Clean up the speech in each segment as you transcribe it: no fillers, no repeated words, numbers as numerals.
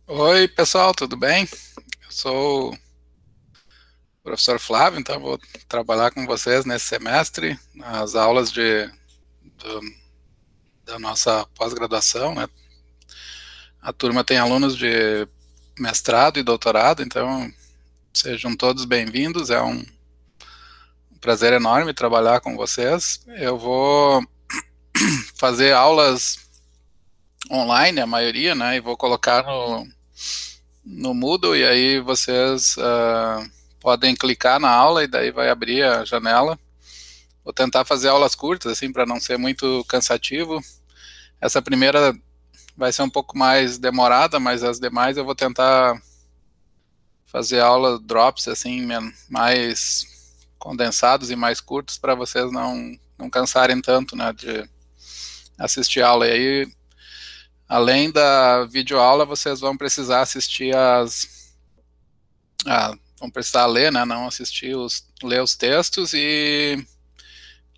Oi, pessoal, tudo bem? Eu sou o professor Flávio, então vou trabalhar com vocês nesse semestre, nas aulas do- da nossa pós-graduação, né? A turma tem alunos de mestrado e doutorado, então sejam todos bem-vindos, é um prazer enorme trabalhar com vocês. Eu vou fazer aulas online, a maioria, né? E vou colocar no Moodle, e aí vocês podem clicar na aula e daí vai abrir a janela. Vou tentar fazer aulas curtas, assim, para não ser muito cansativo. Essa primeira vai ser um pouco mais demorada, mas as demais eu vou tentar fazer aula drops, assim, mais condensados e mais curtos para vocês não cansarem tanto, né, de assistir aula. E aí, além da videoaula, vocês vão precisar assistir vão precisar ler, né, não assistir ler os textos e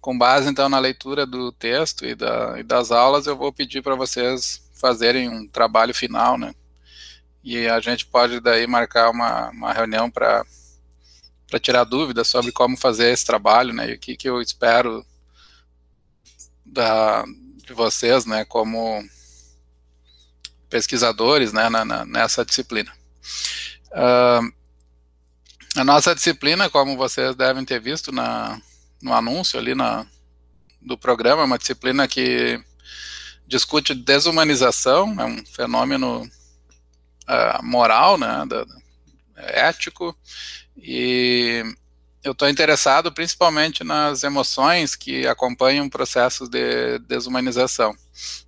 com base então na leitura do texto e das aulas, eu vou pedir para vocês fazerem um trabalho final, né? E a gente pode daí marcar uma reunião para tirar dúvidas sobre como fazer esse trabalho, né? E o que eu espero de vocês, né? Como pesquisadores, né? Nessa disciplina. A nossa disciplina, como vocês devem ter visto no anúncio ali do programa, é uma disciplina que discute desumanização, é um fenômeno moral, né, ético, e eu estou interessado principalmente nas emoções que acompanham processos de desumanização.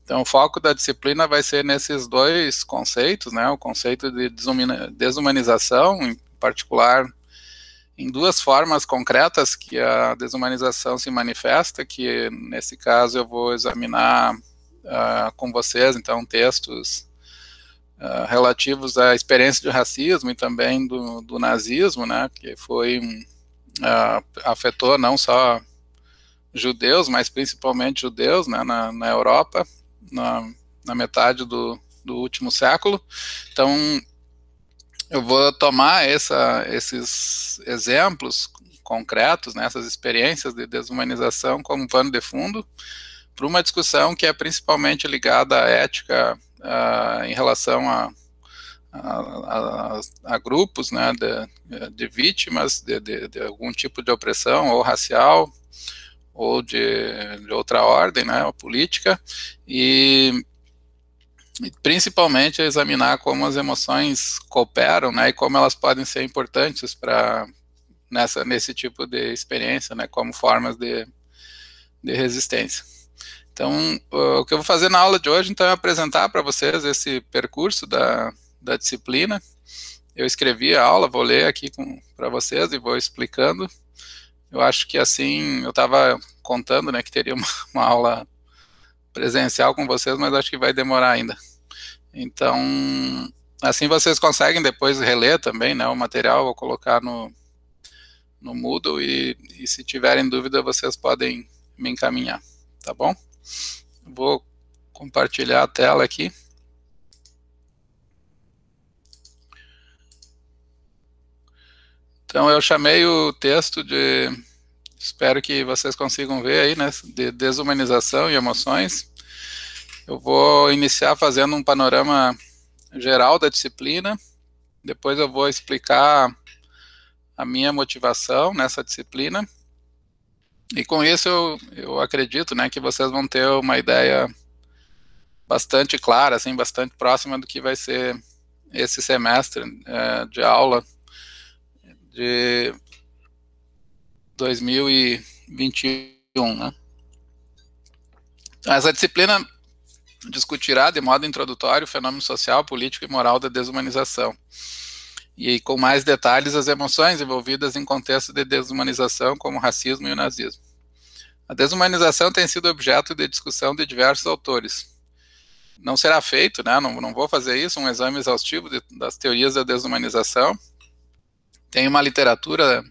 Então, o foco da disciplina vai ser nesses dois conceitos, né, o conceito de desumanização, em particular, em duas formas concretas que a desumanização se manifesta, que nesse caso eu vou examinar com vocês, então, textos relativos à experiência de racismo e também do nazismo, né, que afetou não só judeus, mas principalmente judeus, né, na Europa, na metade do último século. Então, eu vou tomar esses exemplos concretos, né, essas experiências de desumanização como pano de fundo para uma discussão que é principalmente ligada à ética em relação a grupos, né, de vítimas de algum tipo de opressão, ou racial, ou de outra ordem, né, ou política, e principalmente examinar como as emoções cooperam, né, e como elas podem ser importantes nesse tipo de experiência, né, como formas de resistência. Então, o que eu vou fazer na aula de hoje, então, é apresentar para vocês esse percurso da disciplina. Eu escrevi a aula, vou ler aqui para vocês e vou explicando. Eu acho que assim, eu estava contando, né, que teria uma aula presencial com vocês, mas acho que vai demorar ainda. Então, assim vocês conseguem depois reler também, né, o material, vou colocar no Moodle e se tiverem dúvida, vocês podem me encaminhar, tá bom? Vou compartilhar a tela aqui. Então eu chamei o texto espero que vocês consigam ver aí, né, de desumanização e emoções. Eu vou iniciar fazendo um panorama geral da disciplina, depois eu vou explicar a minha motivação nessa disciplina, e com isso eu acredito, né, que vocês vão ter uma ideia bastante clara, assim, bastante próxima do que vai ser esse semestre de aula de 2021, né? Essa disciplina discutirá de modo introdutório o fenômeno social, político e moral da desumanização, e com mais detalhes as emoções envolvidas em contexto de desumanização, como o racismo e o nazismo. A desumanização tem sido objeto de discussão de diversos autores. Não será feito, né, não vou fazer isso, um exame exaustivo das teorias da desumanização. Tem uma literatura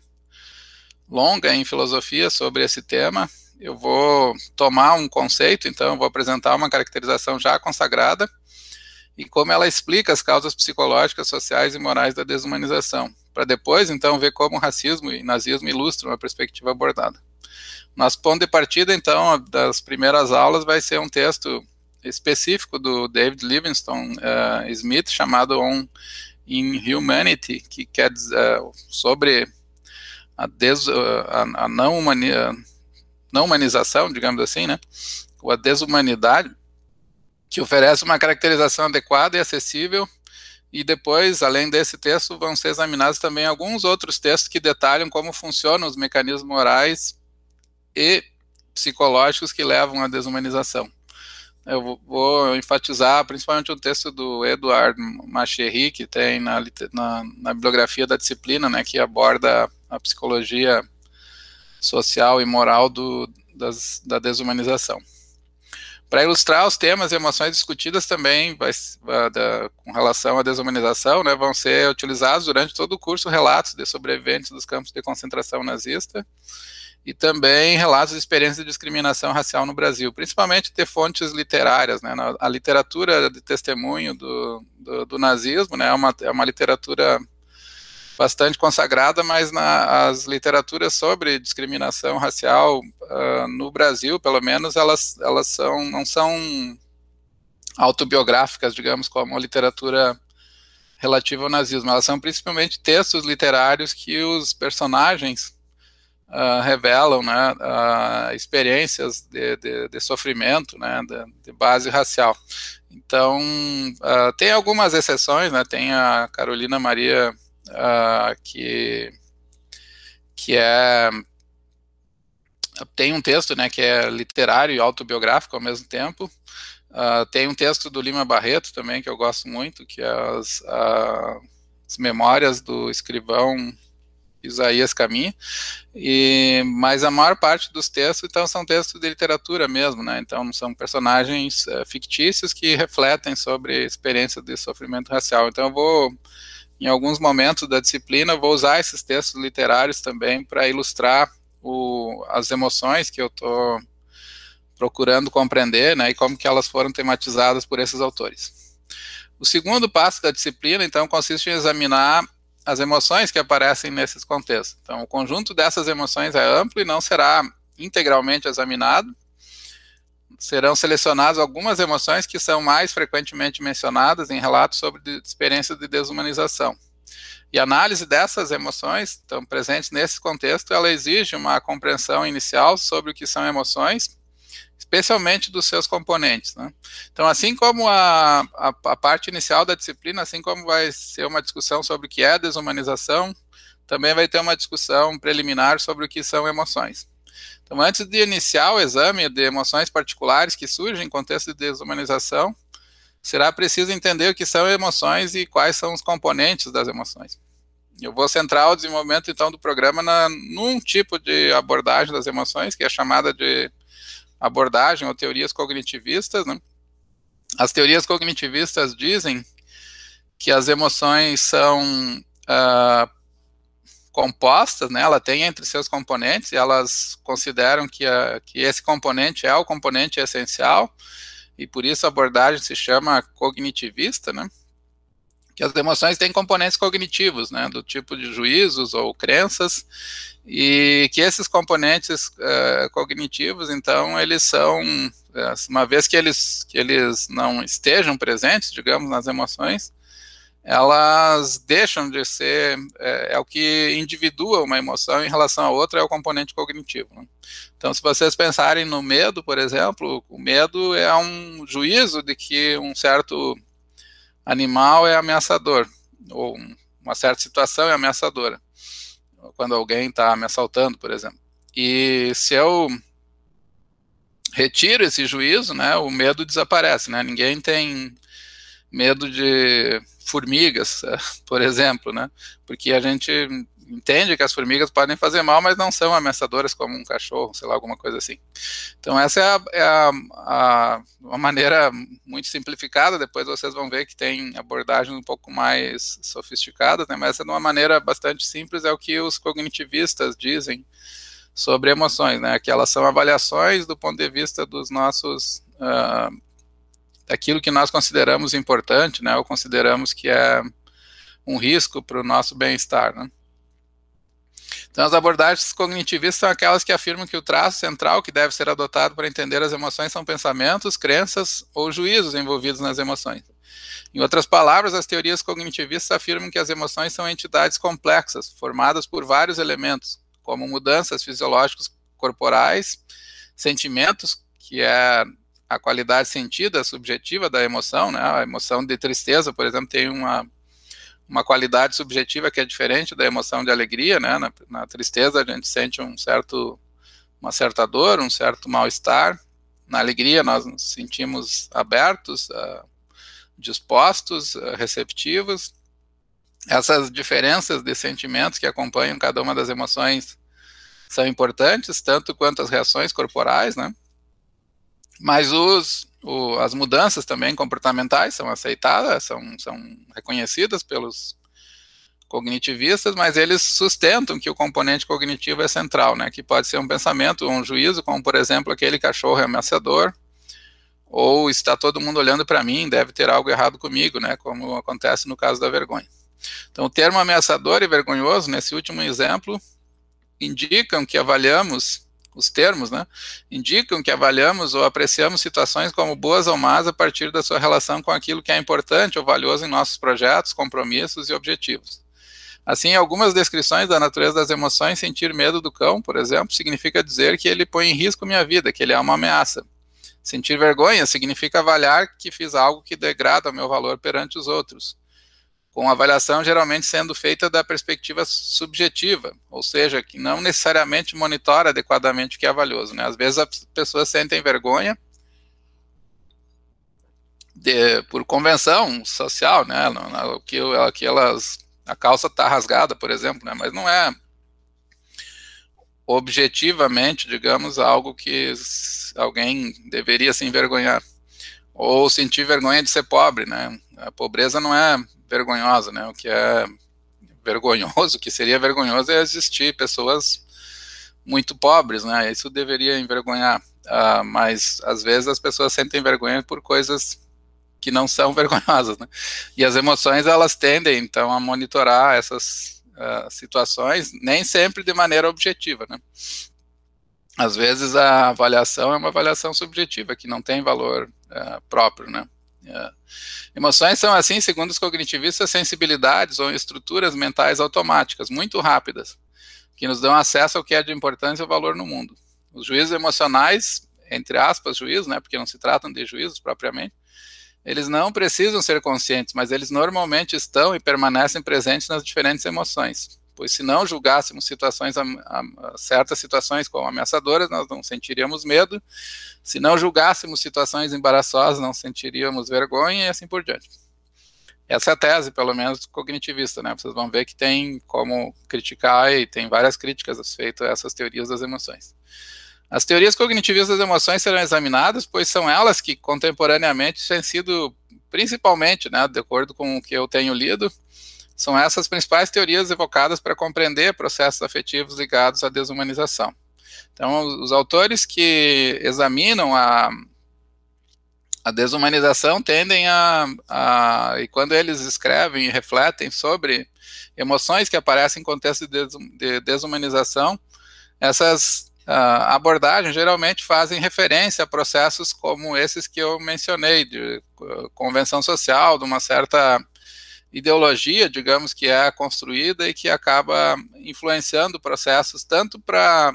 longa em filosofia sobre esse tema. Eu vou tomar um conceito, então eu vou apresentar uma caracterização já consagrada, e como ela explica as causas psicológicas, sociais e morais da desumanização, para depois, então, ver como o racismo e nazismo ilustram a perspectiva abordada. Nosso ponto de partida, então, das primeiras aulas vai ser um texto específico do David Livingstone Smith, chamado On Inhumanity, que quer dizer sobre a não humanização, digamos assim, né, ou a desumanidade, que oferece uma caracterização adequada e acessível. E depois, além desse texto, vão ser examinados também alguns outros textos que detalham como funcionam os mecanismos morais e psicológicos que levam à desumanização. Eu vou enfatizar principalmente o texto do Edouard Machery, que tem na bibliografia da disciplina, né, que aborda a psicologia social e moral da desumanização. Para ilustrar os temas e emoções discutidas também, com relação à desumanização, né, vão ser utilizados durante todo o curso relatos de sobreviventes dos campos de concentração nazista e também relatos de experiências de discriminação racial no Brasil, principalmente de fontes literárias, né, a literatura de testemunho do nazismo, né, é uma literatura bastante consagrada, mas as literaturas sobre discriminação racial no Brasil, pelo menos, elas não são autobiográficas, digamos, como a literatura relativa ao nazismo. Elas são principalmente textos literários que os personagens revelam, né, experiências de sofrimento, né, de base racial. Então, tem algumas exceções, né, tem a Carolina Maria que tem um texto, né, que é literário e autobiográfico ao mesmo tempo. Tem um texto do Lima Barreto também, que eu gosto muito, que é as memórias do escrivão Isaías Caminha, mas a maior parte dos textos, então, são textos de literatura mesmo, né, então são personagens fictícios que refletem sobre experiência de sofrimento racial. Então eu vou, em alguns momentos da disciplina, vou usar esses textos literários também para ilustrar as emoções que eu estou procurando compreender, né, e como que elas foram tematizadas por esses autores. O segundo passo da disciplina, então, consiste em examinar as emoções que aparecem nesses contextos. Então, o conjunto dessas emoções é amplo e não será integralmente examinado. Serão selecionadas algumas emoções que são mais frequentemente mencionadas em relatos sobre experiências de desumanização. E a análise dessas emoções, então, presentes nesse contexto, ela exige uma compreensão inicial sobre o que são emoções, especialmente dos seus componentes, né? Então, assim como a parte inicial da disciplina, assim como vai ser uma discussão sobre o que é desumanização, também vai ter uma discussão preliminar sobre o que são emoções. Então, antes de iniciar o exame de emoções particulares que surgem em contexto de desumanização, será preciso entender o que são emoções e quais são os componentes das emoções. Eu vou centrar o desenvolvimento, então, do programa num tipo de abordagem das emoções, que é chamada de abordagem ou teorias cognitivistas, né? As teorias cognitivistas dizem que as emoções são compostas, né? Ela tem entre seus componentes, e elas consideram que esse componente é o componente essencial, e por isso a abordagem se chama cognitivista, né? Que as emoções têm componentes cognitivos, né, do tipo de juízos ou crenças, e que esses componentes cognitivos, então, eles são, uma vez que eles não estejam presentes, digamos, nas emoções, elas deixam de ser, o que individua uma emoção em relação a outra é o componente cognitivo, né? Então, se vocês pensarem no medo, por exemplo, o medo é um juízo de que um certo animal é ameaçador, ou uma certa situação é ameaçadora, quando alguém está me assaltando, por exemplo. E se eu retiro esse juízo, né, o medo desaparece, né? Ninguém tem medo de formigas, por exemplo, né? Porque a gente entende que as formigas podem fazer mal, mas não são ameaçadoras como um cachorro, sei lá, alguma coisa assim. Então essa é uma maneira muito simplificada. Depois vocês vão ver que tem abordagens um pouco mais sofisticadas, né? Mas essa de uma maneira bastante simples é o que os cognitivistas dizem sobre emoções, né? Que elas são avaliações do ponto de vista dos nossos daquilo que nós consideramos importante, né, ou consideramos que é um risco para o nosso bem-estar, né. Então, as abordagens cognitivistas são aquelas que afirmam que o traço central que deve ser adotado para entender as emoções são pensamentos, crenças ou juízos envolvidos nas emoções. Em outras palavras, as teorias cognitivistas afirmam que as emoções são entidades complexas, formadas por vários elementos, como mudanças fisiológicas corporais, sentimentos, que é a qualidade sentida, subjetiva da emoção, né? A emoção de tristeza, por exemplo, tem uma qualidade subjetiva que é diferente da emoção de alegria, né? Na tristeza a gente sente uma certa dor, um certo mal-estar. Na alegria nós nos sentimos abertos, dispostos, receptivos. Essas diferenças de sentimentos que acompanham cada uma das emoções são importantes, tanto quanto as reações corporais, né? Mas as mudanças também comportamentais são aceitadas, são reconhecidas pelos cognitivistas, mas eles sustentam que o componente cognitivo é central, né? Que pode ser um pensamento ou um juízo, como por exemplo aquele cachorro é ameaçador, ou está todo mundo olhando para mim, deve ter algo errado comigo, né? Como acontece no caso da vergonha. Então, o termo ameaçador e vergonhoso, nesse último exemplo, indicam que avaliamos, os termos, né? Indicam que avaliamos ou apreciamos situações como boas ou más a partir da sua relação com aquilo que é importante ou valioso em nossos projetos, compromissos e objetivos. Assim, algumas descrições da natureza das emoções, sentir medo do cão, por exemplo, significa dizer que ele põe em risco minha vida, que ele é uma ameaça. Sentir vergonha significa avaliar que fiz algo que degrada o meu valor perante os outros, com a avaliação geralmente sendo feita da perspectiva subjetiva, ou seja, que não necessariamente monitora adequadamente o que é valioso, né? Às vezes as pessoas sentem vergonha por convenção social, né? A calça está rasgada, por exemplo, né? Mas não é objetivamente, digamos, algo que alguém deveria se envergonhar. Ou sentir vergonha de ser pobre, né? A pobreza não é vergonhosa, né? O que é vergonhoso, o que seria vergonhoso é existir pessoas muito pobres, né? Isso deveria envergonhar, mas às vezes as pessoas sentem vergonha por coisas que não são vergonhosas, né? E as emoções, elas tendem, então, a monitorar essas situações, nem sempre de maneira objetiva, né? Às vezes a avaliação é uma avaliação subjetiva, que não tem valor próprio, né? Emoções são, assim, segundo os cognitivistas, sensibilidades ou estruturas mentais automáticas, muito rápidas, que nos dão acesso ao que é de importância e valor no mundo. Os juízos emocionais, entre aspas, juízos, né, porque não se tratam de juízos propriamente, eles não precisam ser conscientes, mas eles normalmente estão e permanecem presentes nas diferentes emoções. Pois se não julgássemos certas situações como ameaçadoras, nós não sentiríamos medo. Se não julgássemos situações embaraçosas, não sentiríamos vergonha e assim por diante. Essa é a tese, pelo menos, cognitivista, né? Vocês vão ver que tem como criticar e tem várias críticas feitas a essas teorias das emoções. As teorias cognitivistas das emoções serão examinadas, pois são elas que contemporaneamente têm sido, principalmente, né, de acordo com o que eu tenho lido, são essas principais teorias evocadas para compreender processos afetivos ligados à desumanização. Então, os autores que examinam a desumanização tendem e quando eles escrevem e refletem sobre emoções que aparecem em contexto de desumanização, essas abordagens geralmente fazem referência a processos como esses que eu mencionei, de convenção social, de uma certa ideologia, digamos, que é construída e que acaba influenciando processos, tanto para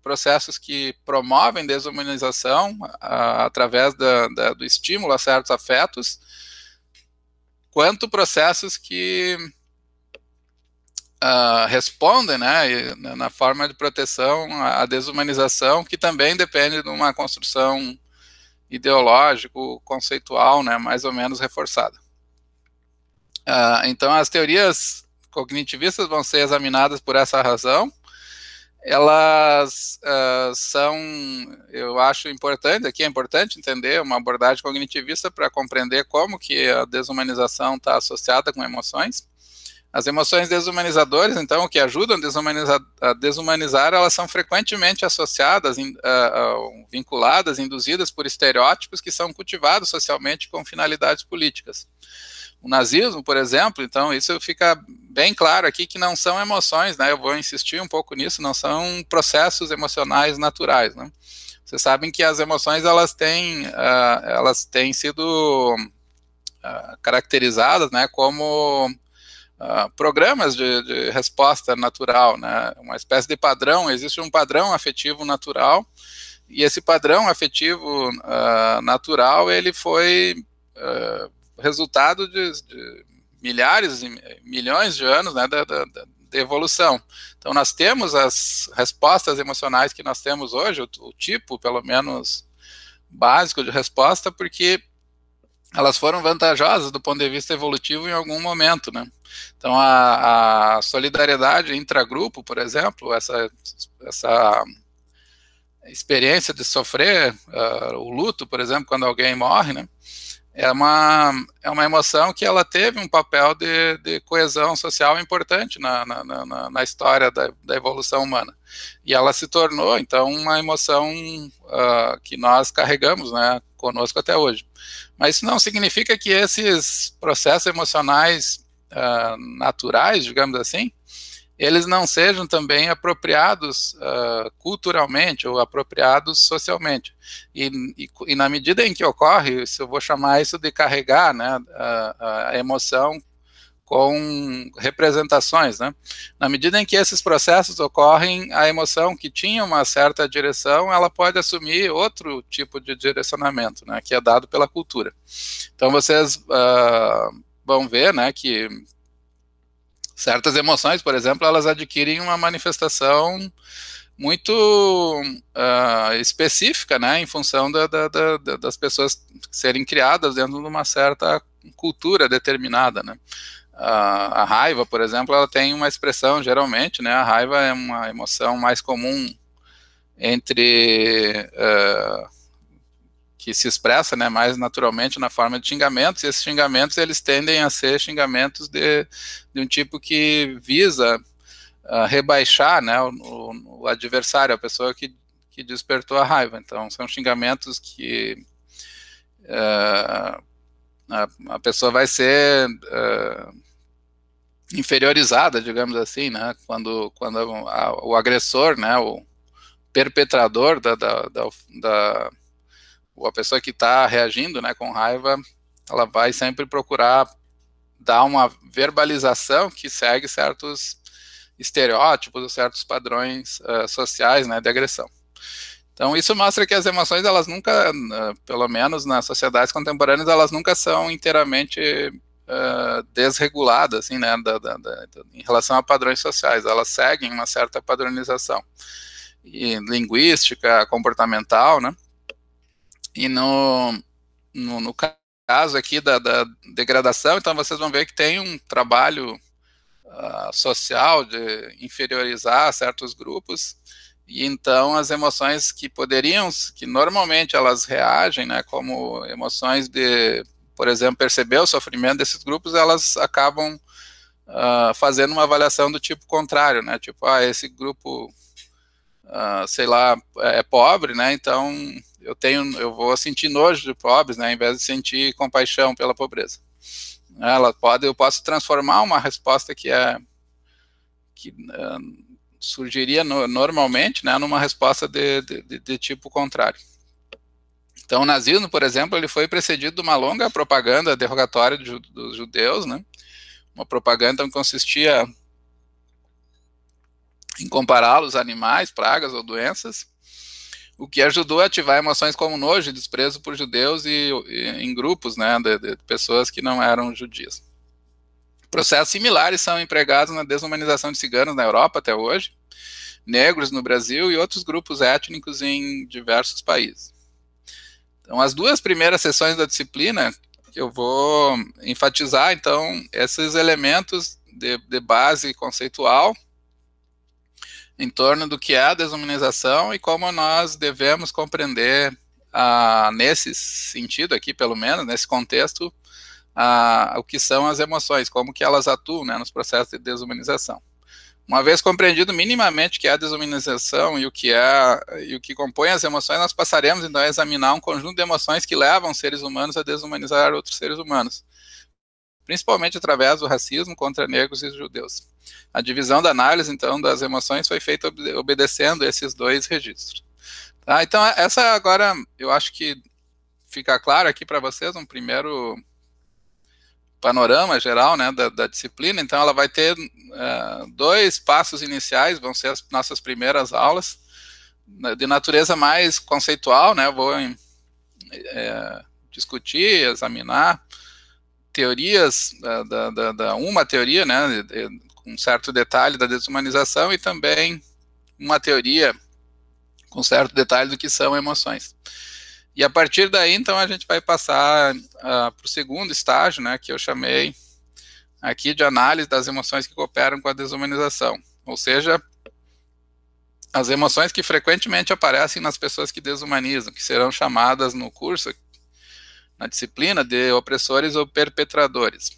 processos que promovem desumanização através do estímulo a certos afetos, quanto processos que respondem, né, na forma de proteção à desumanização, que também depende de uma construção ideológico, conceitual, né, mais ou menos reforçada. Então, as teorias cognitivistas vão ser examinadas por essa razão. Elas eu acho importante, aqui é importante entender uma abordagem cognitivista para compreender como que a desumanização está associada com emoções, As emoções desumanizadoras, então, que ajudam a desumanizar, elas são frequentemente associadas, vinculadas, induzidas por estereótipos que são cultivados socialmente com finalidades políticas. O nazismo, por exemplo, então, isso fica bem claro aqui que não são emoções, né? Eu vou insistir um pouco nisso, não são processos emocionais naturais, né? Vocês sabem que as emoções, elas têm sido caracterizadas, né, como programas de resposta natural, né, uma espécie de padrão, existe um padrão afetivo natural, e esse padrão afetivo natural, ele foi resultado de milhares e milhões de anos, né, de evolução. Então, nós temos as respostas emocionais que nós temos hoje, o tipo, pelo menos, básico de resposta, porque elas foram vantajosas do ponto de vista evolutivo em algum momento, né? Então, a solidariedade intragrupo, por exemplo, essa experiência de sofrer o luto, por exemplo, quando alguém morre, né? É uma emoção que ela teve um papel de coesão social importante na história da evolução humana. E ela se tornou, então, uma emoção que nós carregamos, né, conosco até hoje. Mas isso não significa que esses processos emocionais naturais, digamos assim, eles não sejam também apropriados culturalmente ou apropriados socialmente. E na medida em que ocorre, isso eu vou chamar isso de carregar, né, a emoção com representações, né? Na medida em que esses processos ocorrem, a emoção que tinha uma certa direção, ela pode assumir outro tipo de direcionamento, né, que é dado pela cultura. Então vocês vão ver, né, que certas emoções, por exemplo, elas adquirem uma manifestação muito específica, né, em função das pessoas serem criadas dentro de uma certa cultura determinada, né. A raiva, por exemplo, ela tem uma expressão, geralmente, né, a raiva é uma emoção mais comum entre que se expressa, né, mais naturalmente na forma de xingamentos, e esses xingamentos, eles tendem a ser xingamentos de um tipo que visa rebaixar, né, o adversário, a pessoa que despertou a raiva. Então, são xingamentos que a pessoa vai ser inferiorizada, digamos assim, né, quando o agressor, né, o perpetrador a pessoa que está reagindo, né, com raiva, ela vai sempre procurar dar uma verbalização que segue certos estereótipos, certos padrões sociais, né, de agressão. Então, isso mostra que as emoções, elas nunca, pelo menos nas sociedades contemporâneas, elas nunca são inteiramente desreguladas, assim, né, em relação a padrões sociais. Elas seguem uma certa padronização e linguística, comportamental, né. E no caso aqui da degradação, então vocês vão ver que tem um trabalho social de inferiorizar certos grupos, e então as emoções que normalmente elas reagem, né, como emoções de, por exemplo, perceber o sofrimento desses grupos, elas acabam fazendo uma avaliação do tipo contrário, né, tipo, esse grupo, sei lá, é pobre, né, então eu vou sentir nojo de pobres, né, ao invés de sentir compaixão pela pobreza. Eu posso transformar uma resposta que surgiria normalmente, né, numa resposta de tipo contrário. Então, o nazismo, por exemplo, ele foi precedido de uma longa propaganda derrogatória dos judeus, né, uma propaganda que consistia em compará-los a animais, pragas ou doenças, o que ajudou a ativar emoções como nojo e desprezo por judeus e em grupos, né, de pessoas que não eram judias. Processos similares são empregados na desumanização de ciganos na Europa até hoje, negros no Brasil e outros grupos étnicos em diversos países. Então, as duas primeiras sessões da disciplina, eu vou enfatizar, então, esses elementos de base conceitual em torno do que é a desumanização e como nós devemos compreender, nesse sentido aqui, pelo menos, nesse contexto, o que são as emoções, como que elas atuam, né, nos processos de desumanização. Uma vez compreendido minimamente o que é a desumanização e o que compõe as emoções, nós passaremos então a examinar um conjunto de emoções que levam seres humanos a desumanizar outros seres humanos, principalmente através do racismo contra negros e judeus. A divisão da análise, então, das emoções foi feita obedecendo esses dois registros. Tá? Então, essa agora, eu acho que fica claro aqui para vocês um primeiro panorama geral, né, da disciplina. Então, ela vai ter dois passos iniciais, vão ser as nossas primeiras aulas, de natureza mais conceitual, né, eu vou discutir, examinar teorias, uma teoria, né, com certo detalhe da desumanização e também uma teoria com certo detalhe do que são emoções. E a partir daí, então, a gente vai passar para o segundo estágio, né, que eu chamei aqui de análise das emoções que cooperam com a desumanização. Ou seja, as emoções que frequentemente aparecem nas pessoas que desumanizam, que serão chamadas no curso, na disciplina, de opressores ou perpetradores.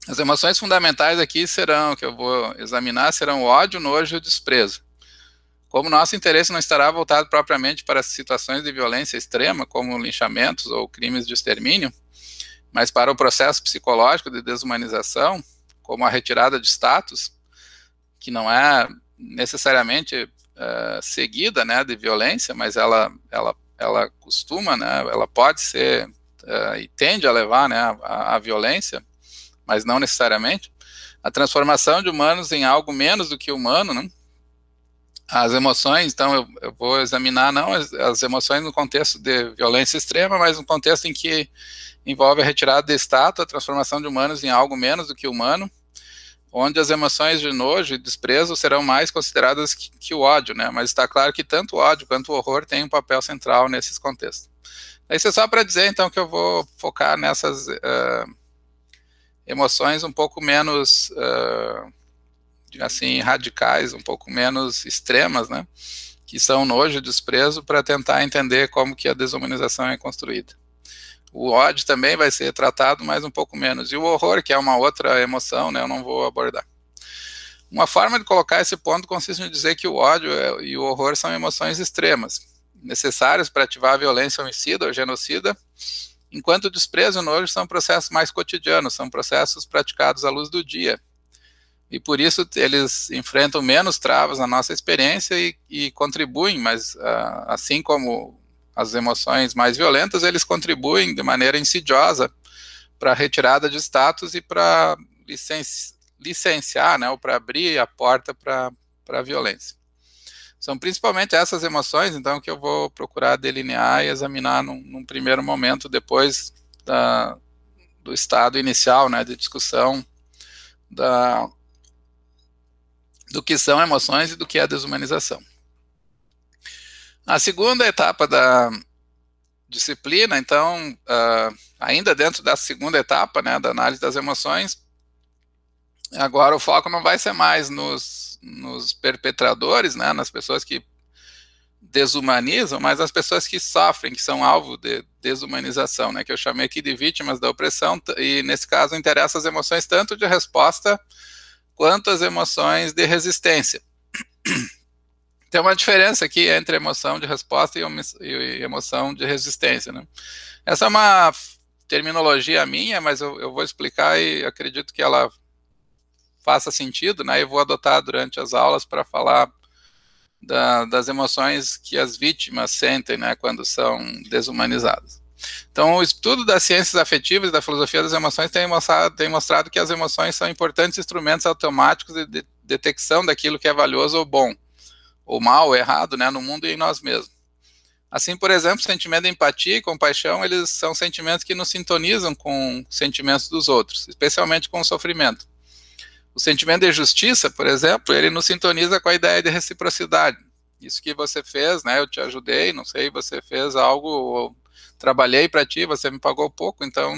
As emoções fundamentais aqui serão, que eu vou examinar, serão o ódio, o nojo e o desprezo. Como nosso interesse não estará voltado propriamente para situações de violência extrema, como linchamentos ou crimes de extermínio, mas para o processo psicológico de desumanização, como a retirada de status, que não é necessariamente seguida, né, de violência, mas ela costuma, né, ela pode ser e tende a levar, né, a violência, mas não necessariamente. A transformação de humanos em algo menos do que humano, né? As emoções, então, eu vou examinar não as emoções no contexto de violência extrema, mas no contexto em que envolve a retirada de status, a transformação de humanos em algo menos do que humano, onde as emoções de nojo e desprezo serão mais consideradas que o ódio, né? Mas está claro que tanto o ódio quanto o horror têm um papel central nesses contextos. Isso é só para dizer, então, que eu vou focar nessas emoções um pouco menos assim, radicais, um pouco menos extremas, né, que são nojo e desprezo, para tentar entender como que a desumanização é construída. O ódio também vai ser tratado, mas um pouco menos. E o horror, que é uma outra emoção, né, eu não vou abordar. Uma forma de colocar esse ponto consiste em dizer que o ódio e o horror são emoções extremas, necessárias para ativar a violência homicida ou genocida, enquanto o desprezo e o nojo são processos mais cotidianos, são processos praticados à luz do dia. E por isso eles enfrentam menos travas na nossa experiência e contribuem, mas assim como as emoções mais violentas, eles contribuem de maneira insidiosa para a retirada de status e para licenciar, né, ou para abrir a porta para a violência. São principalmente essas emoções, então, que eu vou procurar delinear e examinar num primeiro momento, depois do estado inicial, né, de discussão do que são emoções e do que é a desumanização. A segunda etapa da disciplina, então, ainda dentro da segunda etapa, né, da análise das emoções, agora o foco não vai ser mais nos perpetradores, né, nas pessoas que desumanizam, mas as pessoas que sofrem, que são alvo de desumanização, né, que eu chamei aqui de vítimas da opressão, e nesse caso interessa as emoções tanto de resposta quanto as emoções de resistência. Tem uma diferença aqui entre emoção de resposta e emoção de resistência, né? Essa é uma terminologia minha, mas eu vou explicar e acredito que ela faça sentido, né? Eu vou adotar durante as aulas para falar das emoções que as vítimas sentem, né, quando são desumanizadas. Então, o estudo das ciências afetivas e da filosofia das emoções tem mostrado que as emoções são importantes instrumentos automáticos de detecção daquilo que é valioso ou bom, ou mal, ou errado, né, no mundo e em nós mesmos. Assim, por exemplo, o sentimento de empatia e compaixão, eles são sentimentos que nos sintonizam com os sentimentos dos outros, especialmente com o sofrimento. O sentimento de justiça, por exemplo, ele nos sintoniza com a ideia de reciprocidade. Isso que você fez, né, eu te ajudei, não sei, você fez algo, ou trabalhei para ti, você me pagou pouco, então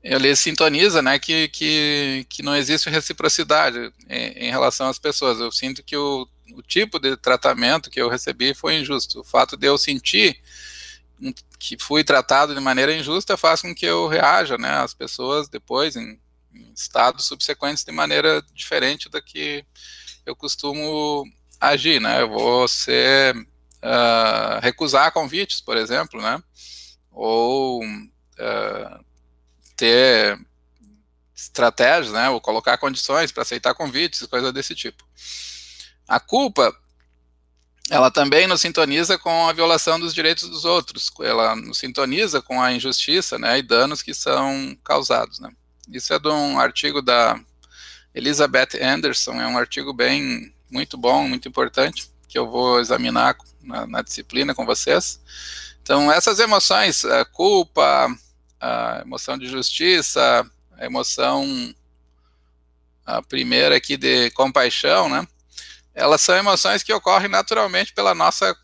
ele sintoniza, né, que não existe reciprocidade em relação às pessoas. Eu sinto que o tipo de tratamento que eu recebi foi injusto. O fato de eu sentir que fui tratado de maneira injusta faz com que eu reaja, né, às pessoas depois em estados subsequentes de maneira diferente da que eu costumo agir, né? Eu vou recusar convites, por exemplo, né? Ou ter estratégias, né? Ou colocar condições para aceitar convites, coisa desse tipo. A culpa, ela também nos sintoniza com a violação dos direitos dos outros, ela nos sintoniza com a injustiça, né, e danos que são causados, né. Isso é de um artigo da Elizabeth Anderson, é um artigo muito bom, muito importante, que eu vou examinar na disciplina com vocês. Então, essas emoções, a culpa, a emoção de justiça, a emoção, a primeira aqui de compaixão, né, elas são emoções que ocorrem naturalmente pela nossa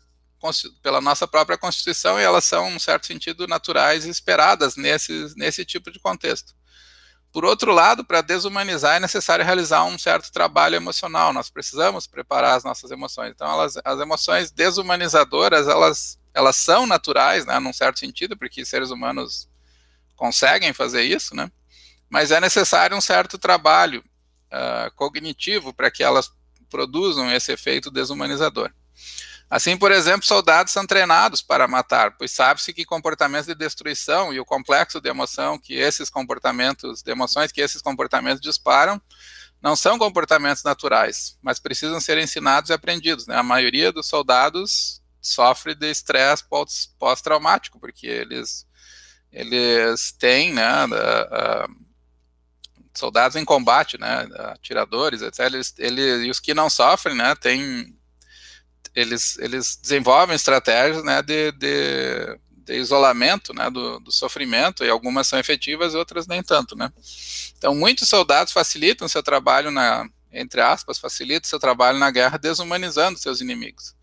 própria Constituição e elas são, em certo sentido, naturais e esperadas nesse tipo de contexto. Por outro lado, para desumanizar é necessário realizar um certo trabalho emocional, nós precisamos preparar as nossas emoções. Então, as emoções desumanizadoras, elas são naturais, né, num certo sentido, porque seres humanos conseguem fazer isso, né, mas é necessário um certo trabalho cognitivo para que elas produzam esse efeito desumanizador. Assim, por exemplo, soldados são treinados para matar, pois sabe-se que comportamentos de destruição e o complexo de emoção que esses comportamentos, de emoções que esses comportamentos disparam, não são comportamentos naturais, mas precisam ser ensinados e aprendidos, né? A maioria dos soldados sofre de estresse pós-traumático, porque eles têm, né, soldados em combate, né, atiradores, etc., e os que não sofrem, né, eles desenvolvem estratégias, né, de isolamento, né, do sofrimento, e algumas são efetivas e outras nem tanto, né. Então, muitos soldados facilitam seu trabalho entre aspas, facilitam seu trabalho na guerra desumanizando seus inimigos,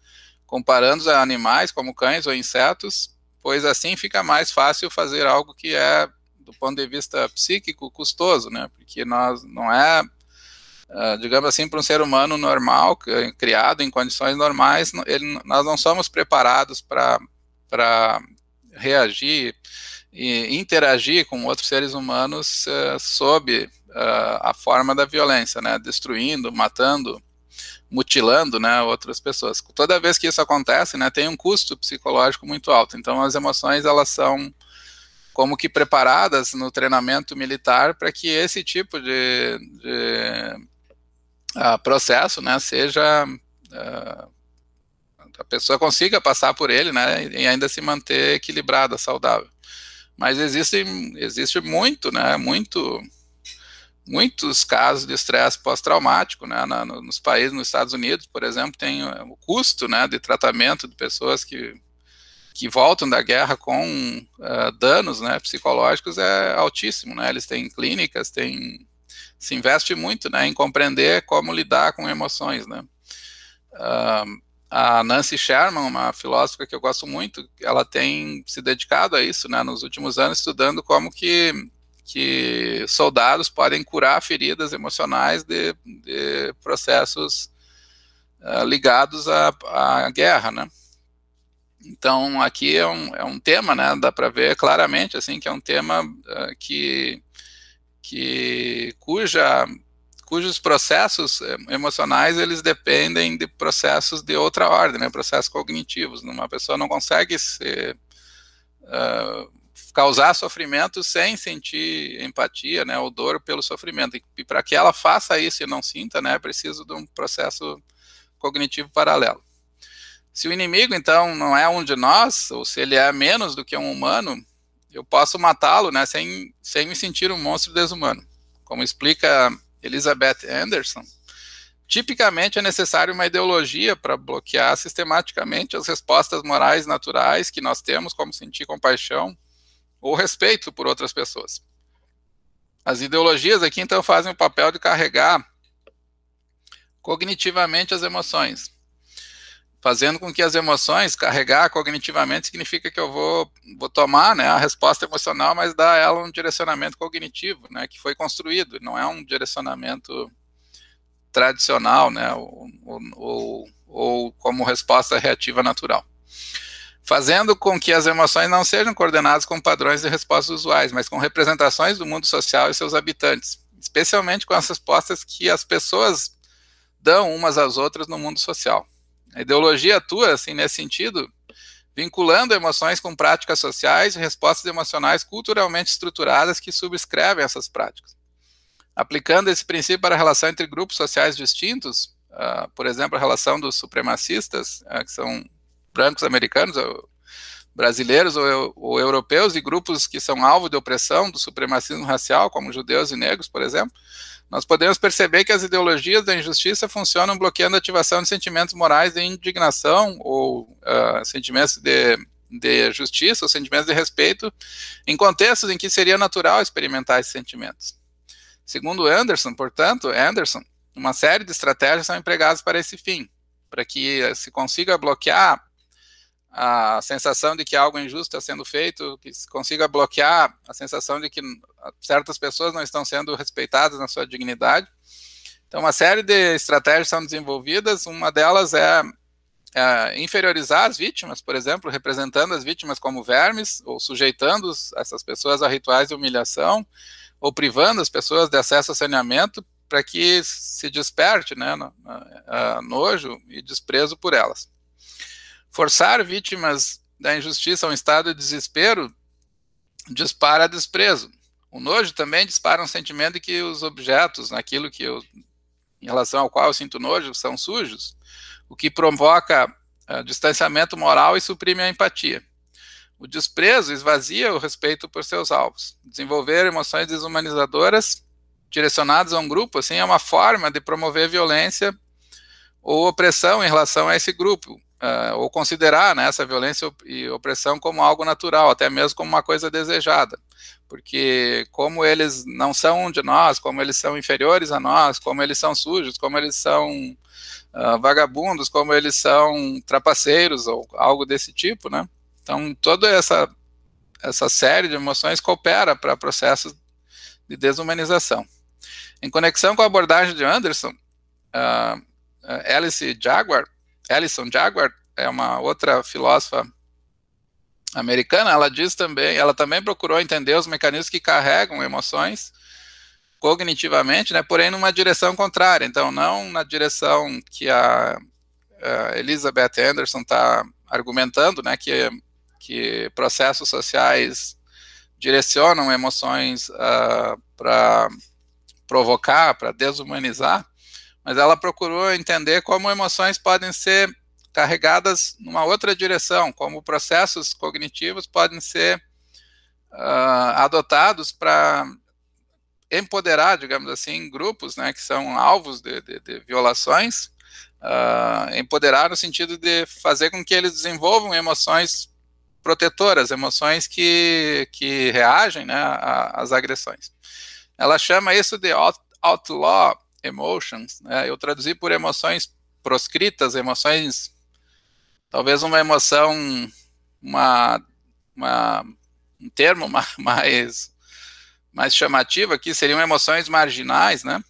comparando-os a animais como cães ou insetos, pois assim fica mais fácil fazer algo que é, do ponto de vista psíquico, custoso, né, porque nós não é, digamos assim, para um ser humano normal, criado em condições normais, nós não somos preparados para reagir e interagir com outros seres humanos sob a forma da violência, né, destruindo, matando, mutilando, né, outras pessoas. Toda vez que isso acontece, né, tem um custo psicológico muito alto. Então, as emoções, elas são como que preparadas no treinamento militar para que esse tipo de processo, né, seja, a pessoa consiga passar por ele, né, e ainda se manter equilibrada, saudável. Mas existe muito, né, muitos casos de estresse pós-traumático, né, nos países, nos Estados Unidos, por exemplo, tem o custo, né, de tratamento de pessoas que voltam da guerra com danos, né, psicológicos é altíssimo, né, eles têm clínicas, se investe muito, né, em compreender como lidar com emoções, né. A Nancy Sherman, uma filósofa que eu gosto muito, ela tem se dedicado a isso, né, nos últimos anos, estudando como que soldados podem curar feridas emocionais de processos ligados à guerra, né. Então, aqui é um tema, né, dá para ver claramente, assim, que é um tema cujos processos emocionais, eles dependem de processos de outra ordem, né, processos cognitivos. Uma pessoa não consegue causar sofrimento sem sentir empatia, né, ou dor pelo sofrimento. E para que ela faça isso e não sinta, né, é preciso de um processo cognitivo paralelo. Se o inimigo, então, não é um de nós, ou se ele é menos do que um humano, eu posso matá-lo, né, sem me sentir um monstro desumano. Como explica Elizabeth Anderson, tipicamente é necessário uma ideologia para bloquear sistematicamente as respostas morais naturais que nós temos, como sentir compaixão ou respeito por outras pessoas. As ideologias aqui, então, fazem o papel de carregar cognitivamente as emoções, fazendo com que as emoções, carregar cognitivamente, significa que eu vou tomar, né, a resposta emocional, mas dar a ela um direcionamento cognitivo, né, que foi construído, não é um direcionamento tradicional, né, ou como resposta reativa natural. fazendo com que as emoções não sejam coordenadas com padrões de respostas usuais, mas com representações do mundo social e seus habitantes, especialmente com as respostas que as pessoas dão umas às outras no mundo social. A ideologia atua, assim, nesse sentido, vinculando emoções com práticas sociais e respostas emocionais culturalmente estruturadas que subscrevem essas práticas. Aplicando esse princípio para a relação entre grupos sociais distintos, por exemplo, a relação dos supremacistas, que são brancos americanos, ou brasileiros ou europeus, e grupos que são alvo de opressão do supremacismo racial, como judeus e negros, por exemplo, nós podemos perceber que as ideologias da injustiça funcionam bloqueando a ativação de sentimentos morais de indignação ou sentimentos de justiça ou sentimentos de respeito em contextos em que seria natural experimentar esses sentimentos. Segundo Anderson, portanto, uma série de estratégias são empregadas para esse fim, para que se consiga bloquear a sensação de que algo injusto está sendo feito, que se consiga bloquear a sensação de que certas pessoas não estão sendo respeitadas na sua dignidade. Então, uma série de estratégias são desenvolvidas, uma delas é inferiorizar as vítimas, por exemplo, representando as vítimas como vermes, ou sujeitando essas pessoas a rituais de humilhação, ou privando as pessoas de acesso ao saneamento, para que se desperte, né, nojo e desprezo por elas. Forçar vítimas da injustiça a um estado de desespero dispara desprezo. O nojo também dispara um sentimento de que os objetos, naquilo que em relação ao qual eu sinto nojo, são sujos, o que provoca distanciamento moral e suprime a empatia. O desprezo esvazia o respeito por seus alvos. Desenvolver emoções desumanizadoras direcionadas a um grupo, assim, é uma forma de promover violência ou opressão em relação a esse grupo, ou considerar, né, essa violência e opressão como algo natural, até mesmo como uma coisa desejada, porque como eles não são um de nós, como eles são inferiores a nós, como eles são sujos, como eles são vagabundos, como eles são trapaceiros, ou algo desse tipo, né? Então, toda essa série de emoções coopera para processos de desumanização. Em conexão com a abordagem de Anderson, Alison Jaguar é uma outra filósofa americana. Ela também procurou entender os mecanismos que carregam emoções cognitivamente, né, porém numa direção contrária. Então, não na direção que a Elizabeth Anderson está argumentando, né, que processos sociais direcionam emoções para provocar, para desumanizar, mas ela procurou entender como emoções podem ser carregadas numa outra direção, como processos cognitivos podem ser adotados para empoderar, digamos assim, grupos, né, que são alvos de violações, empoderar no sentido de fazer com que eles desenvolvam emoções protetoras, emoções que reagem, né, às agressões. Ela chama isso de outlaw emotions, né? Eu traduzi por emoções proscritas, emoções, talvez uma emoção, um termo mais chamativo aqui, seriam emoções marginais, né?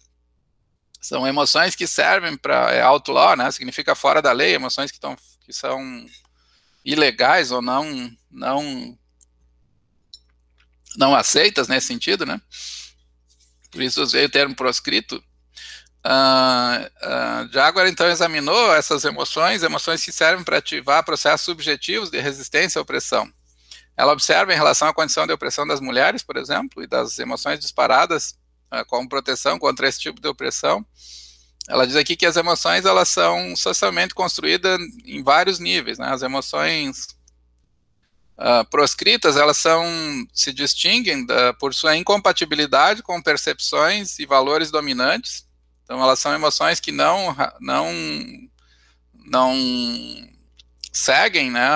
São emoções que servem para outlaw, né? Significa fora da lei, emoções que são ilegais ou não aceitas nesse sentido, né? Por isso usei o termo proscrito. Jaguar então examinou essas emoções que servem para ativar processos subjetivos de resistência à opressão. Ela observa em relação à condição de opressão das mulheres, por exemplo, e das emoções disparadas como proteção contra esse tipo de opressão. Ela diz aqui que as emoções, elas são socialmente construídas em vários níveis, né? As emoções proscritas, elas se distinguem por sua incompatibilidade com percepções e valores dominantes. Então, elas são emoções que não seguem, né,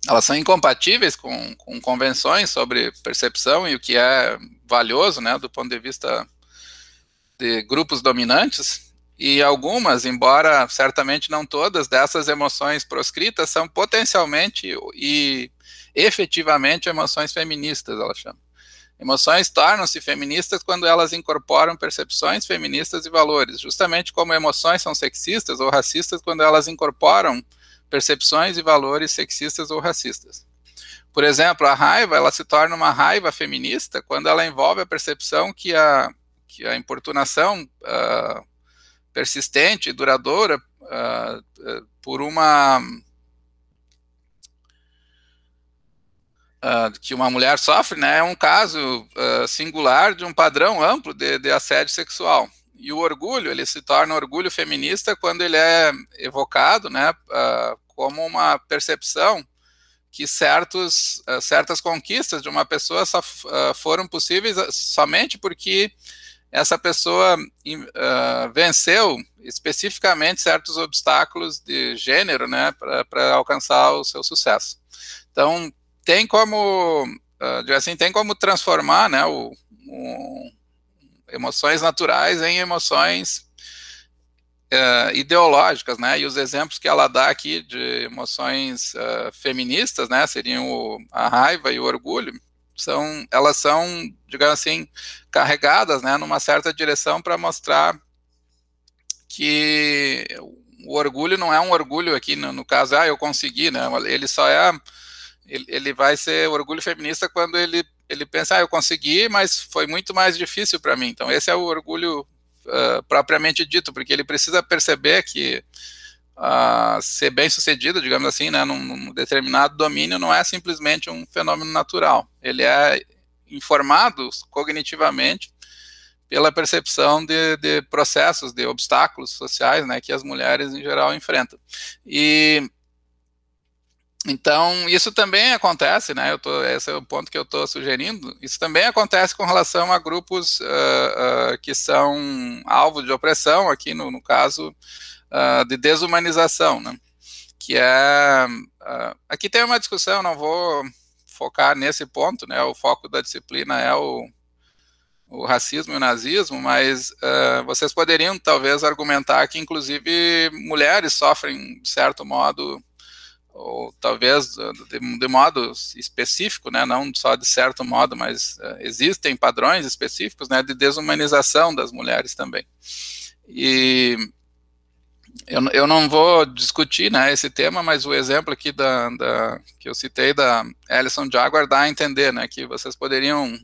elas são incompatíveis com convenções sobre percepção e o que é valioso, né, do ponto de vista de grupos dominantes. E algumas, embora certamente não todas, dessas emoções proscritas são potencialmente e efetivamente emoções feministas, ela chama. Emoções tornam-se feministas quando elas incorporam percepções feministas e valores, justamente como emoções são sexistas ou racistas quando elas incorporam percepções e valores sexistas ou racistas. Por exemplo, a raiva, ela se torna uma raiva feminista quando ela envolve a percepção que a importunação persistente e duradoura por uma que uma mulher sofre, né, é um caso singular de um padrão amplo de assédio sexual. E o orgulho, ele se torna orgulho feminista quando ele é evocado, né, como uma percepção que certas conquistas de uma pessoa só foram possíveis somente porque essa pessoa venceu especificamente certos obstáculos de gênero, né, para alcançar o seu sucesso. Então, tem como transformar, né, emoções naturais em emoções ideológicas, né, e os exemplos que ela dá aqui de emoções feministas, né, seriam a raiva e o orgulho, elas são, digamos assim, carregadas, né, numa certa direção para mostrar que o orgulho não é um orgulho aqui, no caso, eu consegui, né, ele vai ser orgulho feminista quando ele pensa, eu consegui, mas foi muito mais difícil para mim. Então esse é o orgulho propriamente dito, porque ele precisa perceber que ser bem sucedido, digamos assim, né, num determinado domínio não é simplesmente um fenômeno natural. Ele é informado cognitivamente pela percepção de processos, de obstáculos sociais, né, que as mulheres em geral enfrentam. Então, isso também acontece, né, esse é o ponto que eu estou sugerindo, isso também acontece com relação a grupos que são alvo de opressão, aqui no caso de desumanização, né, que aqui tem uma discussão, não vou focar nesse ponto, né, o foco da disciplina é o racismo e o nazismo, mas vocês poderiam talvez argumentar que inclusive mulheres sofrem, de certo modo, ou talvez de modo específico, né, não só de certo modo, mas existem padrões específicos, né, de desumanização das mulheres também. E eu não vou discutir, né, esse tema, mas o exemplo aqui que eu citei da Alison Jaguar dá a entender, né, que vocês poderiam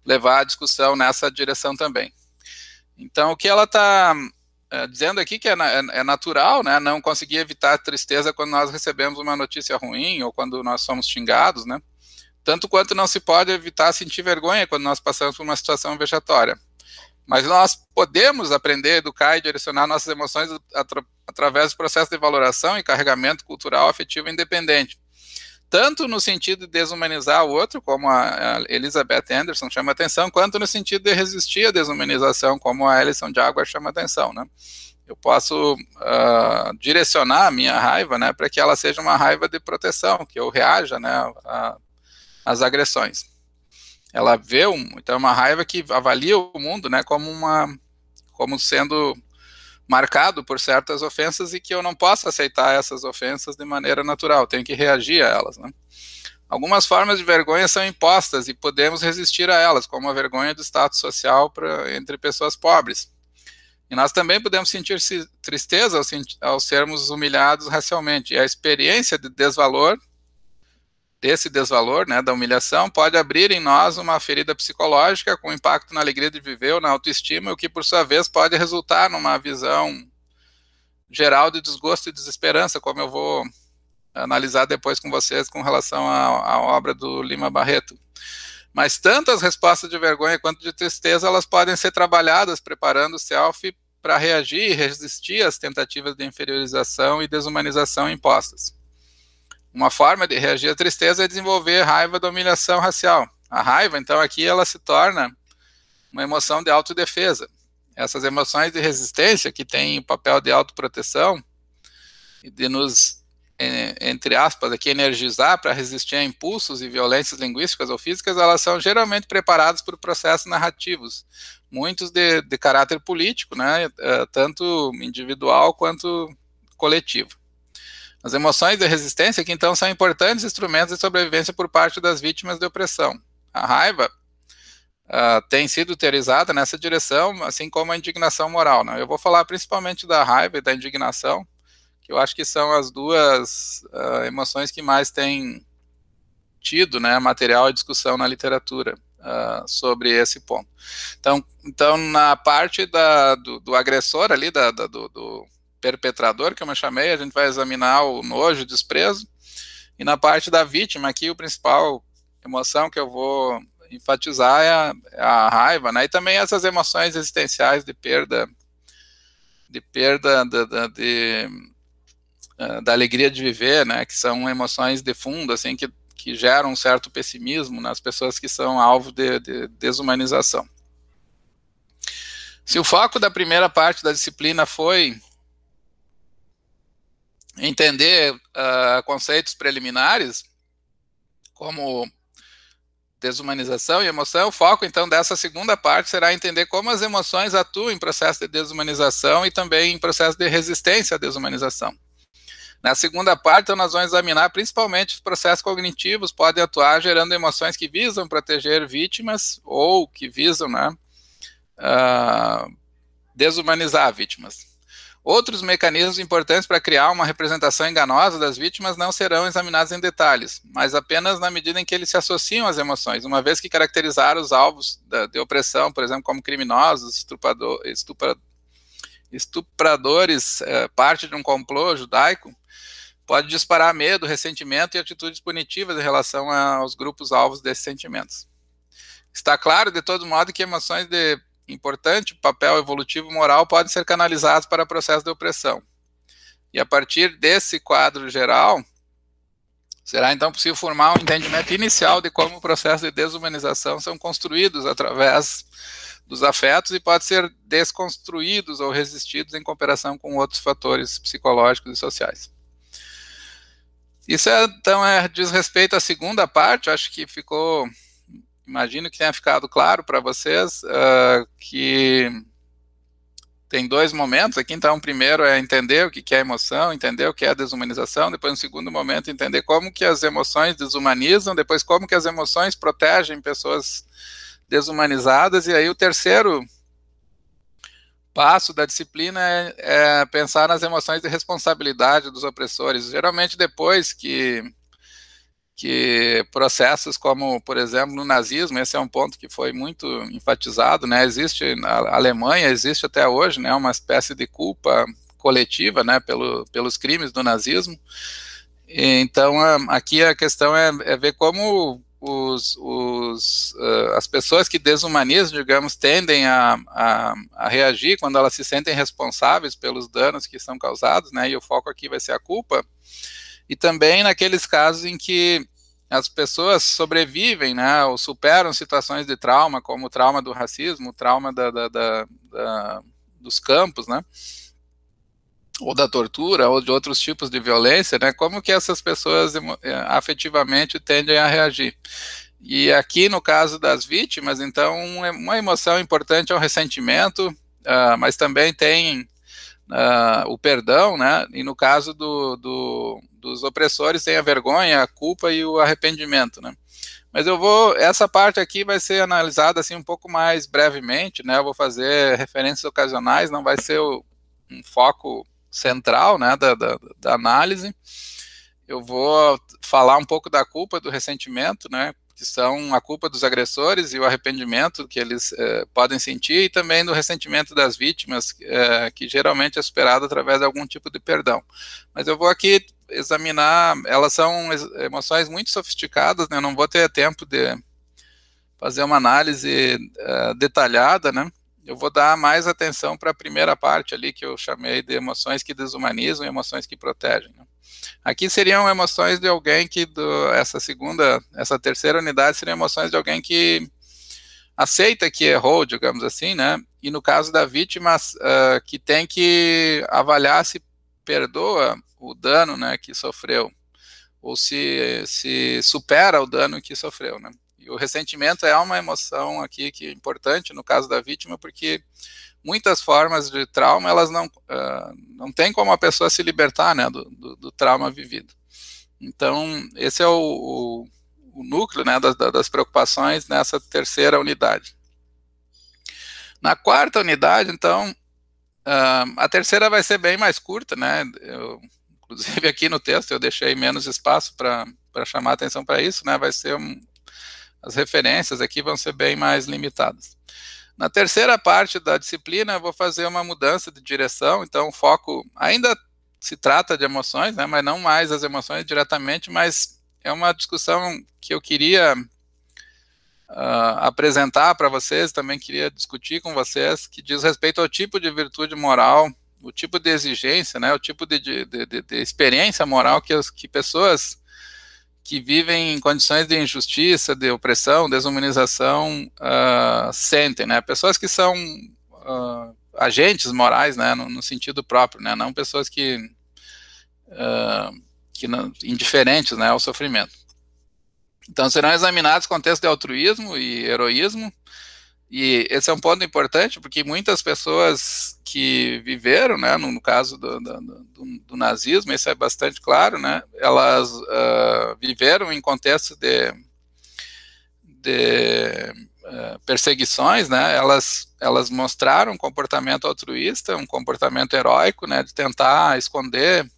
levar a discussão nessa direção também. Então, o que ela está dizendo aqui que é natural, né, não conseguir evitar a tristeza quando nós recebemos uma notícia ruim ou quando nós somos xingados, né, tanto quanto não se pode evitar sentir vergonha quando nós passamos por uma situação vexatória. Mas nós podemos aprender, educar e direcionar nossas emoções através do processo de valoração e carregamento cultural afetivo independente, tanto no sentido de desumanizar o outro, como a Elizabeth Anderson chama atenção, quanto no sentido de resistir à desumanização, como a Alison Jaguar chama atenção, né? Eu posso direcionar a minha raiva, né, para que ela seja uma raiva de proteção, que eu reaja, né, às agressões. Ela vê então uma raiva que avalia o mundo, né, como sendo marcado por certas ofensas e que eu não posso aceitar essas ofensas de maneira natural, tenho que reagir a elas, né? Algumas formas de vergonha são impostas e podemos resistir a elas, como a vergonha do status social entre pessoas pobres. E nós também podemos sentir tristeza ao sermos humilhados racialmente. E a experiência de desse desvalor, né, da humilhação, pode abrir em nós uma ferida psicológica com impacto na alegria de viver ou na autoestima, o que, por sua vez, pode resultar numa visão geral de desgosto e desesperança, como eu vou analisar depois com vocês com relação à obra do Lima Barreto. Mas tanto as respostas de vergonha quanto de tristeza, elas podem ser trabalhadas preparando o self para reagir e resistir às tentativas de inferiorização e desumanização impostas. Uma forma de reagir à tristeza é desenvolver raiva da humilhação racial. A raiva, então, aqui ela se torna uma emoção de autodefesa. Essas emoções de resistência, que têm o papel de autoproteção e de nos, entre aspas, aqui, energizar para resistir a impulsos e violências linguísticas ou físicas, elas são geralmente preparadas por processos narrativos, muitos de caráter político, né, tanto individual quanto coletivo. As emoções de resistência, que então são importantes instrumentos de sobrevivência por parte das vítimas de opressão. A raiva tem sido utilizada nessa direção, assim como a indignação moral, né? Eu vou falar principalmente da raiva e da indignação, que eu acho que são as duas emoções que mais têm tido, né, material e discussão na literatura sobre esse ponto. Então na parte do agressor ali, do perpetrador, que eu me chamei, a gente vai examinar o nojo, o desprezo, e na parte da vítima, aqui o principal emoção que eu vou enfatizar é a raiva, né, e também essas emoções existenciais de perda da alegria de viver, né, que são emoções de fundo, assim, que geram um certo pessimismo nas pessoas que são alvo de desumanização. Se o foco da primeira parte da disciplina foi entender conceitos preliminares, como desumanização e emoção, o foco, então, dessa segunda parte será entender como as emoções atuam em processo de desumanização e também em processo de resistência à desumanização. Na segunda parte, então, nós vamos examinar principalmente os processos cognitivos podem atuar gerando emoções que visam proteger vítimas ou que visam, né, desumanizar vítimas. Outros mecanismos importantes para criar uma representação enganosa das vítimas não serão examinados em detalhes, mas apenas na medida em que eles se associam às emoções, uma vez que caracterizar os alvos de opressão, por exemplo, como criminosos, estupradores, parte de um complô judaico, pode disparar medo, ressentimento e atitudes punitivas em relação aos grupos alvos desses sentimentos. Está claro, de todo modo, que emoções de importante papel evolutivo moral podem ser canalizados para o processo de opressão. E a partir desse quadro geral, será então possível formar um entendimento inicial de como o processo de desumanização são construídos através dos afetos e podem ser desconstruídos ou resistidos em comparação com outros fatores psicológicos e sociais. Isso, então, diz respeito à segunda parte, acho que ficou... Imagino que tenha ficado claro para vocês que tem dois momentos aqui. Então, o primeiro é entender o que é emoção, entender o que é a desumanização. Depois, no segundo momento, entender como que as emoções desumanizam. Depois, como que as emoções protegem pessoas desumanizadas. E aí, o terceiro passo da disciplina é pensar nas emoções de responsabilidade dos opressores. Geralmente, depois que processos como, por exemplo, no nazismo, esse é um ponto que foi muito enfatizado, né, existe na Alemanha, existe até hoje, né, uma espécie de culpa coletiva, né, pelos crimes do nazismo. E, então, aqui a questão é ver como as pessoas que desumanizam, digamos, tendem a reagir quando elas se sentem responsáveis pelos danos que são causados, né, e o foco aqui vai ser a culpa. E também naqueles casos em que as pessoas sobrevivem, né, ou superam situações de trauma, como o trauma do racismo, o trauma dos campos, né, ou da tortura, ou de outros tipos de violência, né, como que essas pessoas afetivamente tendem a reagir. E aqui, no caso das vítimas, então, uma emoção importante é o ressentimento, mas também tem o perdão, né, e no caso dos opressores tem a vergonha, a culpa e o arrependimento, né. Mas essa parte aqui vai ser analisada assim um pouco mais brevemente, né, eu vou fazer referências ocasionais, não vai ser um foco central, né, da análise. Eu vou falar um pouco da culpa, do ressentimento, né, que são a culpa dos agressores e o arrependimento que eles podem sentir, e também do ressentimento das vítimas, que geralmente é superado através de algum tipo de perdão. Mas eu vou aqui examinar, elas são emoções muito sofisticadas, né, eu não vou ter tempo de fazer uma análise detalhada, né, eu vou dar mais atenção para a primeira parte ali, que eu chamei de emoções que desumanizam e emoções que protegem, né. Aqui seriam emoções de alguém que, essa terceira unidade seriam emoções de alguém que aceita que errou, digamos assim, né, e no caso da vítima, que tem que avaliar se perdoa o dano, né, que sofreu, ou se supera o dano que sofreu, né. E o ressentimento é uma emoção aqui que é importante no caso da vítima, porque muitas formas de trauma, elas não tem como a pessoa se libertar, né, do trauma vivido. Então, esse é o núcleo, né, das preocupações nessa terceira unidade. Na quarta unidade, então, a terceira vai ser bem mais curta, né, inclusive aqui no texto eu deixei menos espaço para chamar atenção para isso, né? Vai ser as referências aqui vão ser bem mais limitadas. Na terceira parte da disciplina, eu vou fazer uma mudança de direção, então o foco ainda se trata de emoções, né, mas não mais as emoções diretamente, mas é uma discussão que eu queria apresentar para vocês, também queria discutir com vocês, que diz respeito ao tipo de virtude moral, o tipo de exigência, né, o tipo de experiência moral que pessoas que vivem em condições de injustiça, de opressão, desumanização, sentem, né? Pessoas que são agentes morais, né? No sentido próprio, né? Não pessoas que não, indiferentes, né? Ao sofrimento. Então, serão examinados contextos de altruísmo e heroísmo, e esse é um ponto importante, porque muitas pessoas que viveram, né, no caso do nazismo, isso é bastante claro, né, elas viveram em contextos de perseguições, né, elas mostraram um comportamento altruísta, um comportamento heróico, né, de tentar esconder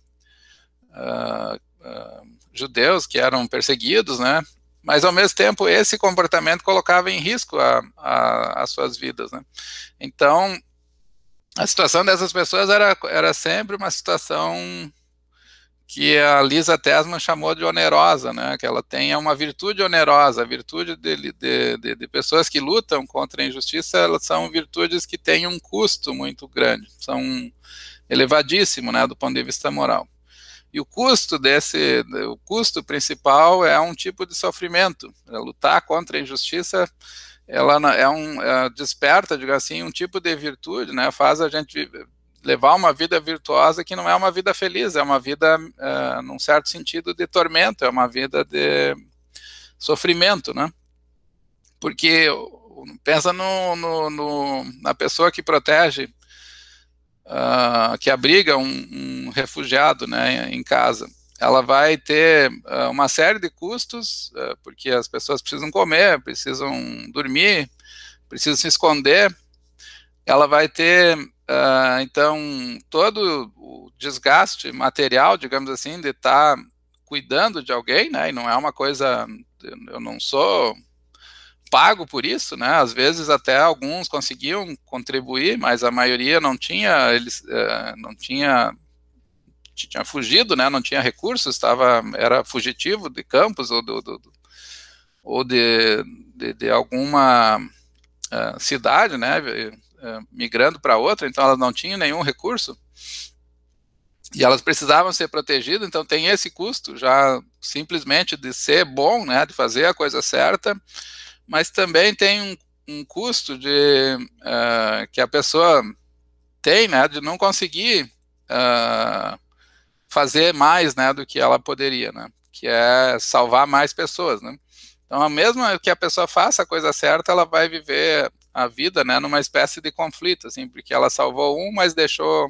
judeus que eram perseguidos, né, mas ao mesmo tempo esse comportamento colocava em risco as suas vidas, né? Então a situação dessas pessoas era sempre uma situação que a Lisa Tesman chamou de onerosa, né? Que ela tem uma virtude onerosa, a virtude de pessoas que lutam contra a injustiça, elas são virtudes que têm um custo muito grande, são elevadíssimo, né? Do ponto de vista moral. E o custo principal é um tipo de sofrimento. Lutar contra a injustiça, ela desperta, digamos assim, um tipo de virtude, né? Faz a gente levar uma vida virtuosa que não é uma vida feliz, é uma vida, num certo sentido, de tormento, é uma vida de sofrimento, né? Porque pensa na pessoa que protege, que abriga um refugiado, né, em casa. Ela vai ter uma série de custos, porque as pessoas precisam comer, precisam dormir, precisam se esconder. Ela vai ter, então, todo o desgaste material, digamos assim, de estar cuidando de alguém, né, e não é uma coisa, eu não sou pago por isso, né? Às vezes até alguns conseguiam contribuir, mas a maioria não tinha, não tinha fugido, né? Não tinha recursos, era fugitivo de campos ou de alguma cidade, né? Migrando para outra, então elas não tinham nenhum recurso e elas precisavam ser protegidas, então tem esse custo já simplesmente de ser bom, né? De fazer a coisa certa. Mas também tem um custo que a pessoa tem, né, de não conseguir fazer mais, né, do que ela poderia, né, que é salvar mais pessoas, né. Então, mesmo que a pessoa faça a coisa certa, ela vai viver a vida, né, numa espécie de conflito, assim, porque ela salvou mas deixou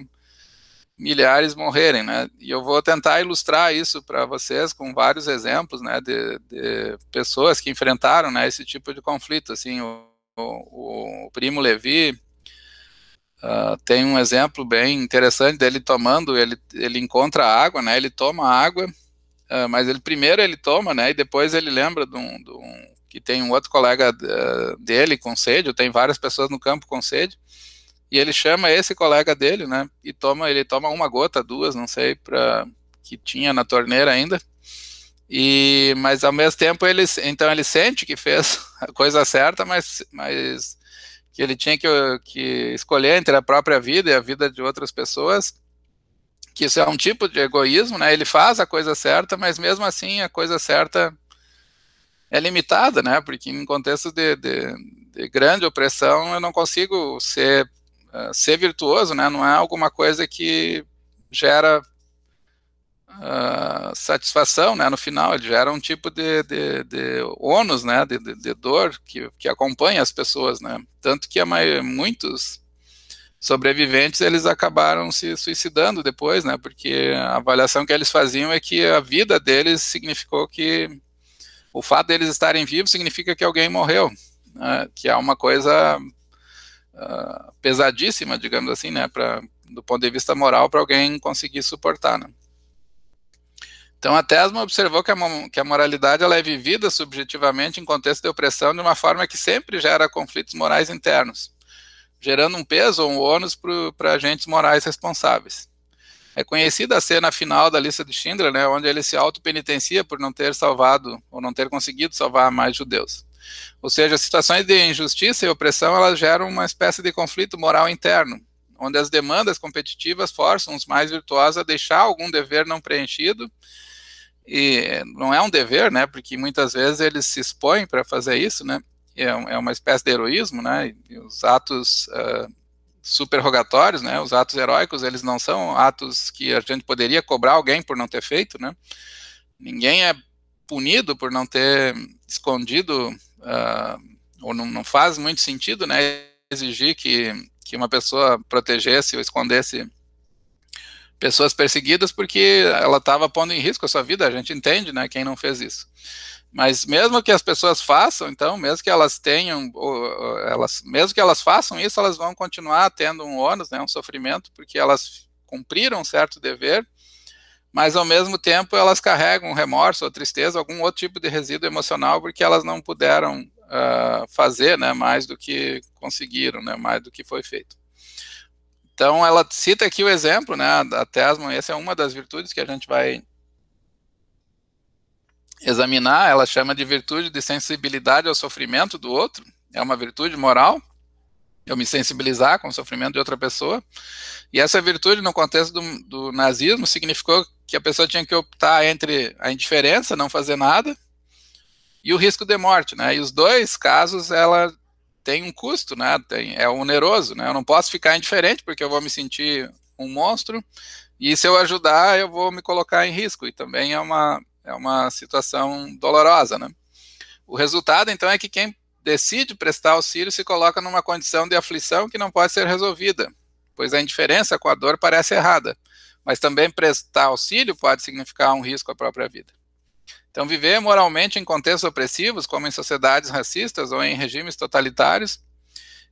milhares morrerem, né, e eu vou tentar ilustrar isso para vocês com vários exemplos, né, de pessoas que enfrentaram, né, esse tipo de conflito, assim, o Primo Levi tem um exemplo bem interessante dele tomando, ele encontra água, né, ele toma água, mas primeiro ele toma, né, e depois ele lembra que tem um outro colega dele com sede, tem várias pessoas no campo com sede, e ele chama esse colega dele, né, e ele toma uma gota, duas, não sei, que tinha na torneira ainda, mas ao mesmo tempo então ele sente que fez a coisa certa, mas que ele tinha que escolher entre a própria vida e a vida de outras pessoas, que isso é um tipo de egoísmo, né, ele faz a coisa certa, mas mesmo assim a coisa certa é limitada, né, porque em contexto de grande opressão eu não consigo ser virtuoso, né? Não é alguma coisa que gera satisfação, né? No final, ele gera um tipo de ônus, né? De dor que acompanha as pessoas, né? Tanto que muitos sobreviventes eles acabaram se suicidando depois, né? Porque a avaliação que eles faziam é que a vida deles significou que o fato deles estarem vivos significa que alguém morreu, né? Que é uma coisa pesadíssima, digamos assim, né, do ponto de vista moral, para alguém conseguir suportar, né. Então, a Tesma observou que a moralidade ela é vivida subjetivamente em contexto de opressão de uma forma que sempre gera conflitos morais internos, gerando um peso ou um ônus para agentes morais responsáveis. É conhecida a cena final da lista de Schindler, né, onde ele se auto-penitencia por não ter salvado ou não ter conseguido salvar mais judeus. Ou seja, situações de injustiça e opressão elas geram uma espécie de conflito moral interno, onde as demandas competitivas forçam os mais virtuosos a deixar algum dever não preenchido. E não é um dever, né? Porque muitas vezes eles se expõem para fazer isso, né? É uma espécie de heroísmo, né? E os atos superrogatórios, né? Os atos heróicos, eles não são atos que a gente poderia cobrar alguém por não ter feito, né? Ninguém é punido por não ter escondido, ou não faz muito sentido, né? Exigir que uma pessoa protegesse ou escondesse pessoas perseguidas porque ela estava pondo em risco a sua vida, a gente entende, né, quem não fez isso. Mas mesmo que as pessoas façam, então, mesmo que elas tenham, mesmo que elas façam isso, elas vão continuar tendo um ônus, né, um sofrimento, porque elas cumpriram um certo dever, mas ao mesmo tempo elas carregam remorso ou tristeza, algum outro tipo de resíduo emocional, porque elas não puderam fazer, né, mais do que conseguiram, né, mais do que foi feito. Então, ela cita aqui o exemplo, né, da Tesman, essa é uma das virtudes que a gente vai examinar, ela chama de virtude de sensibilidade ao sofrimento do outro, é uma virtude moral, eu me sensibilizar com o sofrimento de outra pessoa, e essa virtude, no contexto do nazismo, significou que a pessoa tinha que optar entre a indiferença, não fazer nada, e o risco de morte, né, e os dois casos, ela tem um custo, né? É oneroso, né? Eu não posso ficar indiferente porque eu vou me sentir um monstro e se eu ajudar eu vou me colocar em risco e também é uma situação dolorosa, né? O resultado então é que quem decide prestar auxílio se coloca numa condição de aflição que não pode ser resolvida, pois a indiferença com a dor parece errada, mas também prestar auxílio pode significar um risco à própria vida. Então, viver moralmente em contextos opressivos, como em sociedades racistas ou em regimes totalitários,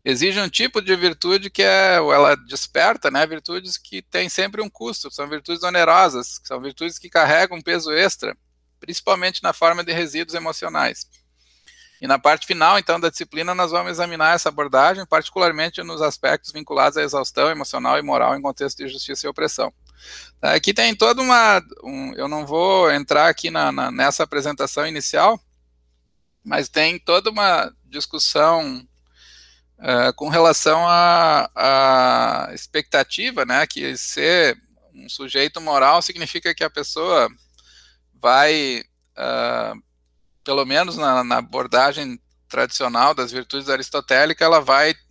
exige um tipo de virtude que ela desperta, né, virtudes que têm sempre um custo, são virtudes onerosas, são virtudes que carregam um peso extra, principalmente na forma de resíduos emocionais. E na parte final, então, da disciplina, nós vamos examinar essa abordagem, particularmente nos aspectos vinculados à exaustão emocional e moral em contexto de justiça e opressão. Aqui tem toda eu não vou entrar aqui nessa apresentação inicial, mas tem toda uma discussão com relação à expectativa, né, que ser um sujeito moral significa que a pessoa vai, pelo menos na abordagem tradicional das virtudes aristotélicas,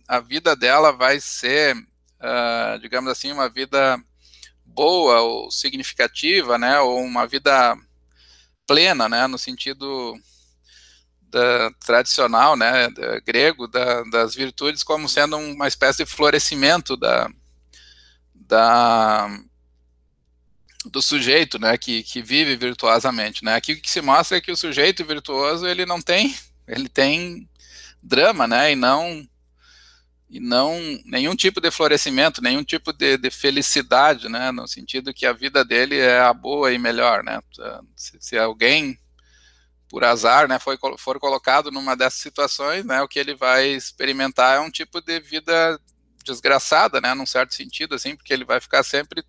a vida dela vai ser, digamos assim, uma vida boa ou significativa, né, ou uma vida plena, né, no sentido tradicional, né, grego, das virtudes como sendo uma espécie de florescimento do sujeito, né, que vive virtuosamente, né. Aqui o que se mostra é que o sujeito virtuoso ele tem drama, né, e não nenhum tipo de florescimento, nenhum tipo de felicidade, né, no sentido que a vida dele é a boa e melhor, né, se alguém, por azar, né, for colocado numa dessas situações, né, o que ele vai experimentar é um tipo de vida desgraçada, né, num certo sentido, assim, porque ele vai ficar sempre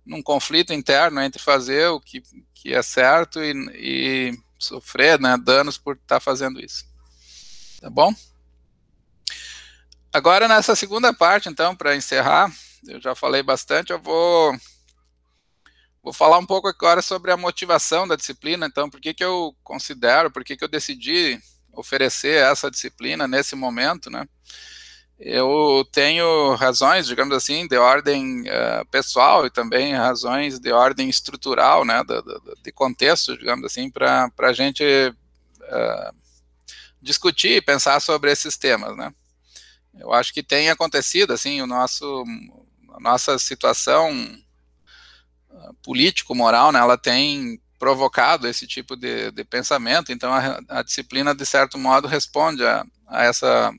num conflito interno entre fazer o que é certo e sofrer, né, danos por estar fazendo isso, tá bom? Agora, nessa segunda parte, então, para encerrar, eu já falei bastante, eu vou falar um pouco agora sobre a motivação da disciplina, então, por que eu decidi oferecer essa disciplina nesse momento, né? Eu tenho razões, digamos assim, de ordem pessoal e também razões de ordem estrutural, né, de contexto, digamos assim, para a gente discutir e pensar sobre esses temas, né? Eu acho que tem acontecido, assim, a nossa situação político-moral, né, ela tem provocado esse tipo de pensamento, então a disciplina, de certo modo, responde a essa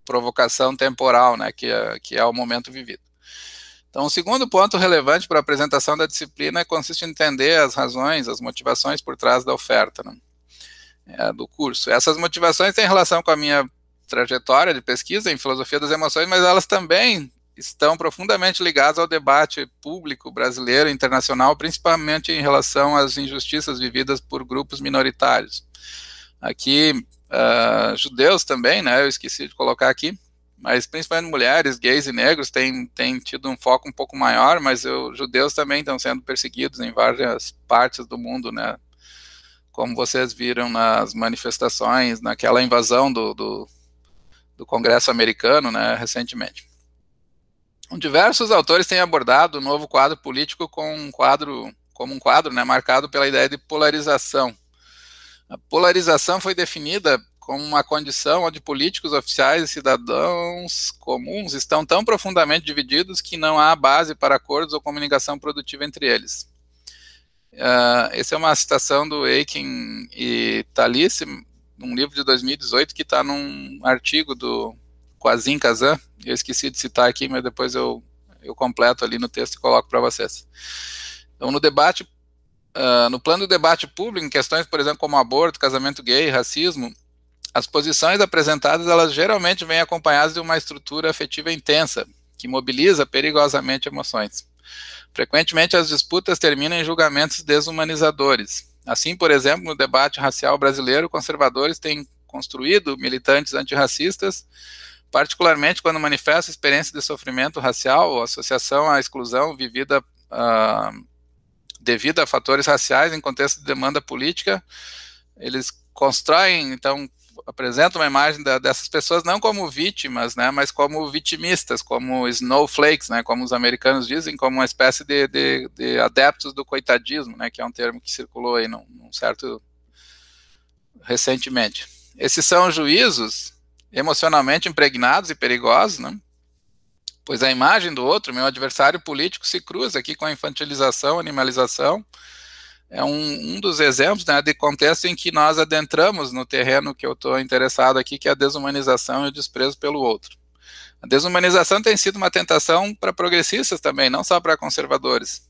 provocação temporal, né, que é o momento vivido. Então, o segundo ponto relevante para a apresentação da disciplina consiste em entender as razões, as motivações por trás da oferta, né, do curso. Essas motivações têm relação com a minha trajetória de pesquisa em filosofia das emoções, mas elas também estão profundamente ligadas ao debate público brasileiro e internacional, principalmente em relação às injustiças vividas por grupos minoritários. Aqui, judeus também, né, eu esqueci de colocar aqui, mas principalmente mulheres, gays e negros têm tido um foco um pouco maior, mas judeus também estão sendo perseguidos em várias partes do mundo, né, como vocês viram nas manifestações, naquela invasão do Congresso americano, né, recentemente. Diversos autores têm abordado o novo quadro político como um quadro, né, marcado pela ideia de polarização. A polarização foi definida como uma condição onde políticos, oficiais e cidadãos comuns estão tão profundamente divididos que não há base para acordos ou comunicação produtiva entre eles. Essa é uma citação do Eichen e Thalisse, num livro de 2018, que está num artigo do Quazin Kazan. Eu esqueci de citar aqui, mas depois eu completo ali no texto e coloco para vocês. Então, no debate, no plano do debate público, em questões, por exemplo, como aborto, casamento gay, racismo, as posições apresentadas, elas geralmente vêm acompanhadas de uma estrutura afetiva intensa, que mobiliza perigosamente emoções. Frequentemente, as disputas terminam em julgamentos desumanizadores. Assim, por exemplo, no debate racial brasileiro, conservadores têm construído militantes antirracistas, particularmente quando manifestam experiência de sofrimento racial ou associação à exclusão vivida devido a fatores raciais em contexto de demanda política. Eles constroem, então, apresentam uma imagem dessas pessoas não como vítimas, né, mas como vitimistas, como snowflakes, né, como os americanos dizem, como uma espécie de adeptos do coitadismo, né, que é um termo que circulou aí num certo recentemente. Esses são juízos emocionalmente impregnados e perigosos, né, pois a imagem do outro, meu adversário político, se cruza aqui com a infantilização, animalização. É um dos exemplos, né, de contexto em que nós adentramos no terreno que eu estou interessado aqui, que é a desumanização e o desprezo pelo outro. A desumanização tem sido uma tentação para progressistas também, não só para conservadores.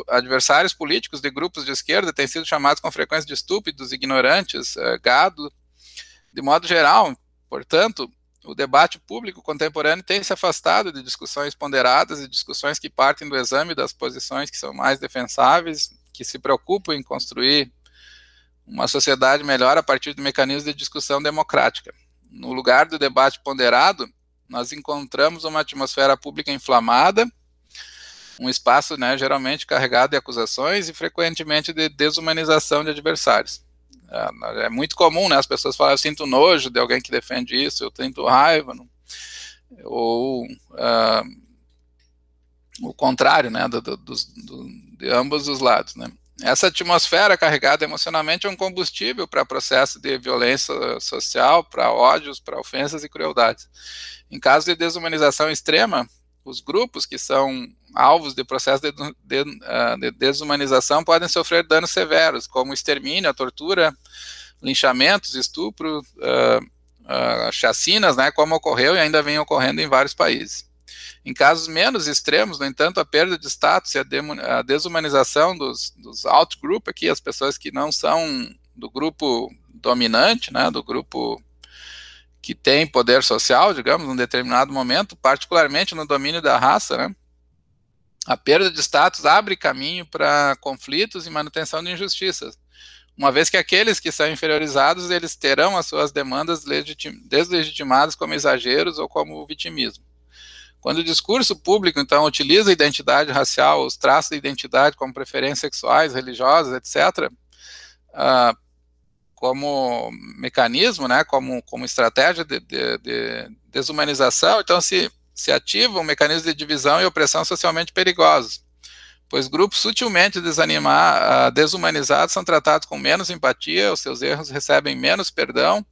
Adversários políticos de grupos de esquerda têm sido chamados com frequência de estúpidos, ignorantes, gado. De modo geral, portanto, o debate público contemporâneo tem se afastado de discussões ponderadas e discussões que partem do exame das posições que são mais defensáveis, que se preocupam em construir uma sociedade melhor a partir de mecanismos de discussão democrática. No lugar do debate ponderado, nós encontramos uma atmosfera pública inflamada, um espaço, né, geralmente carregado de acusações e frequentemente de desumanização de adversários. É muito comum, né, as pessoas falam, eu sinto nojo de alguém que defende isso, eu sinto raiva, ou o contrário, né, de ambos os lados, né. Essa atmosfera carregada emocionalmente é um combustível para processo de violência social, para ódios, para ofensas e crueldades. Em caso de desumanização extrema, os grupos que são alvos de processo de desumanização podem sofrer danos severos, como extermínio, a tortura, linchamentos, estupro, chacinas, né, como ocorreu e ainda vem ocorrendo em vários países. Em casos menos extremos, no entanto, a perda de status e a desumanização dos outgroup, aqui, as pessoas que não são do grupo dominante, né, do grupo que tem poder social, digamos, num determinado momento, particularmente no domínio da raça, né, a perda de status abre caminho para conflitos e manutenção de injustiças, uma vez que aqueles que são inferiorizados, eles terão as suas demandas deslegitimadas como exageros ou como vitimismo. Quando o discurso público, então, utiliza a identidade racial, os traços da identidade como preferências sexuais, religiosas, etc., como mecanismo, né, como estratégia de desumanização, então se ativa um mecanismo de divisão e opressão socialmente perigosos, pois grupos sutilmente desumanizados são tratados com menos empatia, os seus erros recebem menos perdão,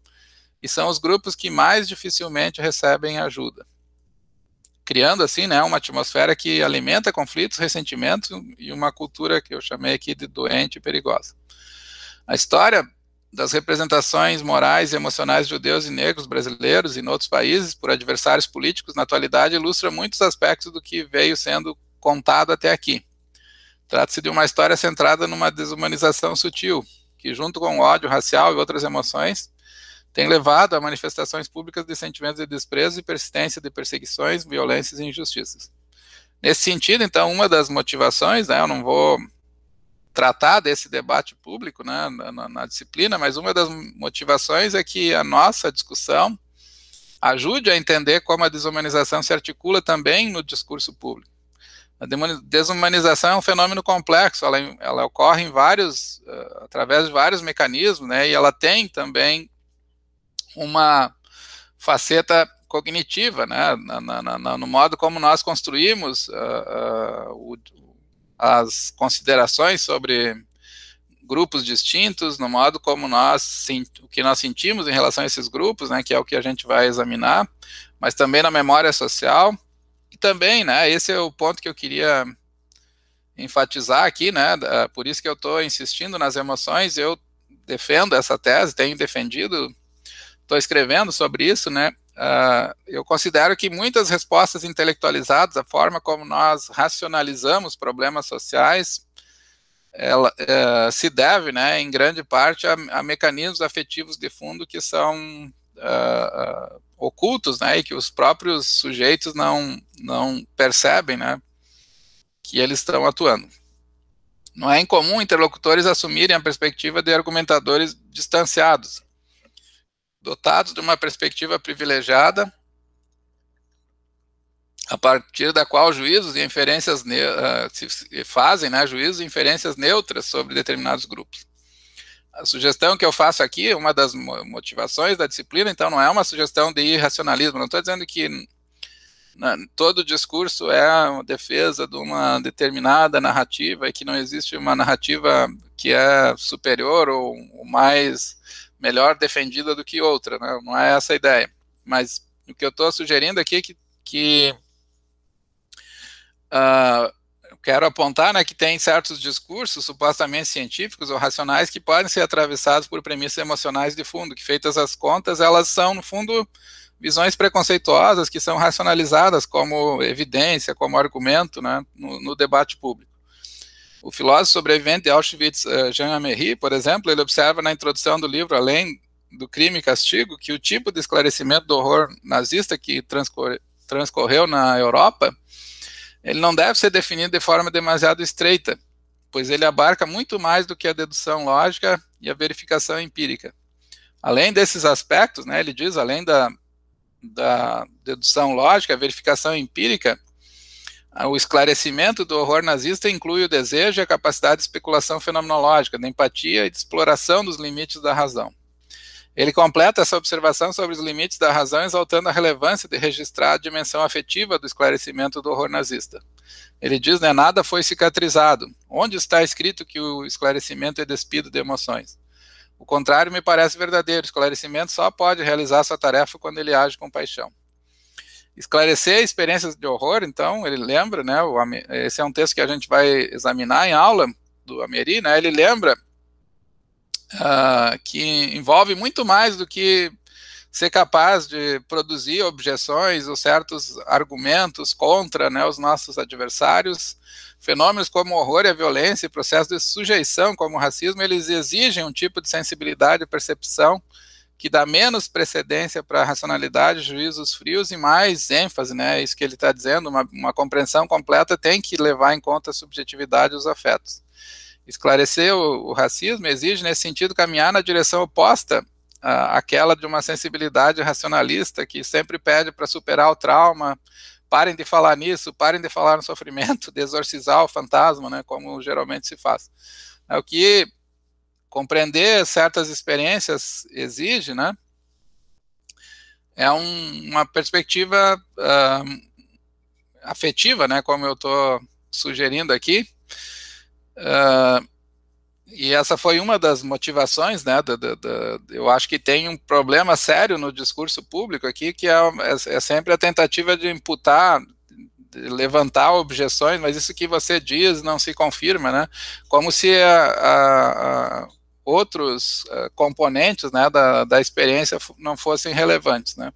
e são os grupos que mais dificilmente recebem ajuda, criando assim, né, uma atmosfera que alimenta conflitos, ressentimentos e uma cultura que eu chamei aqui de doente e perigosa. A história das representações morais e emocionais de judeus e negros brasileiros e em outros países por adversários políticos na atualidade ilustra muitos aspectos do que veio sendo contado até aqui. Trata-se de uma história centrada numa desumanização sutil, que junto com o ódio racial e outras emoções, tem levado a manifestações públicas de sentimentos de desprezo e persistência de perseguições, violências e injustiças. Nesse sentido, então, uma das motivações, né, eu não vou tratar desse debate público, né, na disciplina, mas uma das motivações é que a nossa discussão ajude a entender como a desumanização se articula também no discurso público. A desumanização é um fenômeno complexo, ela ocorre em através de vários mecanismos, né, e ela tem também uma faceta cognitiva, né, no modo como nós construímos as considerações sobre grupos distintos, no modo como o que nós sentimos em relação a esses grupos, né, que é o que a gente vai examinar, mas também na memória social, e também, né, esse é o ponto que eu queria enfatizar aqui, né, por isso que eu estou insistindo nas emoções, eu defendo essa tese, tenho defendido, estou escrevendo sobre isso, né, eu considero que muitas respostas intelectualizadas, a forma como nós racionalizamos problemas sociais, ela se deve, né, em grande parte, a mecanismos afetivos de fundo que são ocultos, né, e que os próprios sujeitos não percebem, né, que eles estão atuando. Não é incomum interlocutores assumirem a perspectiva de argumentadores distanciados, dotados de uma perspectiva privilegiada, a partir da qual juízos e inferências se fazem, né, juízos e inferências neutras sobre determinados grupos. A sugestão que eu faço aqui, uma das motivações da disciplina, então não é uma sugestão de irracionalismo, não estou dizendo que todo discurso é uma defesa de uma determinada narrativa e que não existe uma narrativa que é superior ou melhor defendida do que outra, né? Não é essa a ideia. Mas o que eu estou sugerindo aqui é que eu quero apontar, né, que tem certos discursos supostamente científicos ou racionais que podem ser atravessados por premissas emocionais de fundo, que feitas as contas, elas são, no fundo, visões preconceituosas que são racionalizadas como evidência, como argumento, né, no debate público. O filósofo sobrevivente de Auschwitz, Jean Amery, por exemplo, ele observa na introdução do livro, Além do Crime e Castigo, que o tipo de esclarecimento do horror nazista que transcorreu na Europa, ele não deve ser definido de forma demasiado estreita, pois ele abarca muito mais do que a dedução lógica e a verificação empírica. Além desses aspectos, né, ele diz, além da dedução lógica, a verificação empírica, o esclarecimento do horror nazista inclui o desejo e a capacidade de especulação fenomenológica, da empatia e de exploração dos limites da razão. Ele completa essa observação sobre os limites da razão, exaltando a relevância de registrar a dimensão afetiva do esclarecimento do horror nazista. Ele diz, né, nada foi cicatrizado. Onde está escrito que o esclarecimento é despido de emoções? O contrário me parece verdadeiro. O esclarecimento só pode realizar sua tarefa quando ele age com paixão. Esclarecer experiências de horror, então, ele lembra, né, esse é um texto que a gente vai examinar em aula do Amery, né, ele lembra que envolve muito mais do que ser capaz de produzir objeções ou certos argumentos contra, né, os nossos adversários. Fenômenos como o horror e a violência e processos de sujeição como o racismo, eles exigem um tipo de sensibilidade e percepção que dá menos precedência para a racionalidade, juízos frios e mais ênfase, né, isso que ele está dizendo, uma compreensão completa tem que levar em conta a subjetividade e os afetos. Esclarecer o racismo exige, nesse sentido, caminhar na direção oposta àquela de uma sensibilidade racionalista que sempre pede para superar o trauma, parem de falar nisso, parem de falar no sofrimento, de exorcizar o fantasma, né, como geralmente se faz. É o que compreender certas experiências exige, né, é uma perspectiva afetiva, né, como eu estou sugerindo aqui, e essa foi uma das motivações, né, eu acho que tem um problema sério no discurso público aqui, que é sempre a tentativa de imputar, de levantar objeções, mas isso que você diz não se confirma, né, como se outros componentes, né, da experiência não fossem relevantes, né.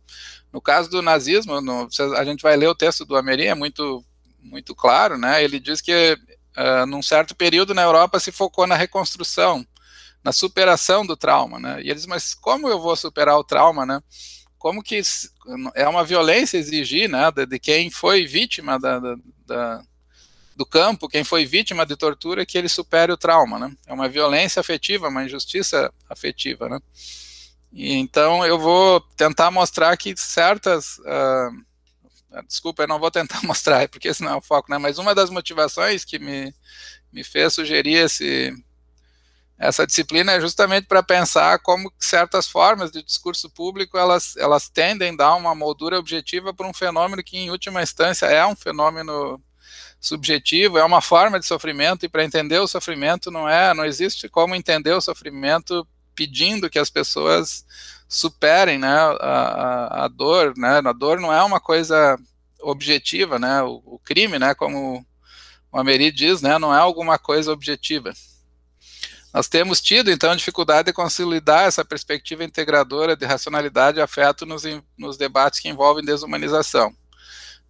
No caso do nazismo, a gente vai ler o texto do Améry, é muito, muito claro, né, ele diz que num certo período na Europa se focou na reconstrução, na superação do trauma, né, e eles, mas como eu vou superar o trauma, né, como que é uma violência exigir, né, de quem foi vítima do campo, quem foi vítima de tortura, que ele supere o trauma, né? É uma violência afetiva, uma injustiça afetiva, né? E então eu vou tentar mostrar que certas... desculpa, eu não vou tentar mostrar, porque esse não é o foco, né? Mas uma das motivações que me fez sugerir essa disciplina é justamente para pensar como certas formas de discurso público elas tendem a dar uma moldura objetiva para um fenômeno que, em última instância, é um fenômeno subjetivo, é uma forma de sofrimento, e para entender o sofrimento não existe como entender o sofrimento pedindo que as pessoas superem, né, a dor, né? A dor não é uma coisa objetiva, né? O crime, né, como o Améry diz, né, não é alguma coisa objetiva. Nós temos tido, então, dificuldade de consolidar essa perspectiva integradora de racionalidade e afeto nos debates que envolvem desumanização.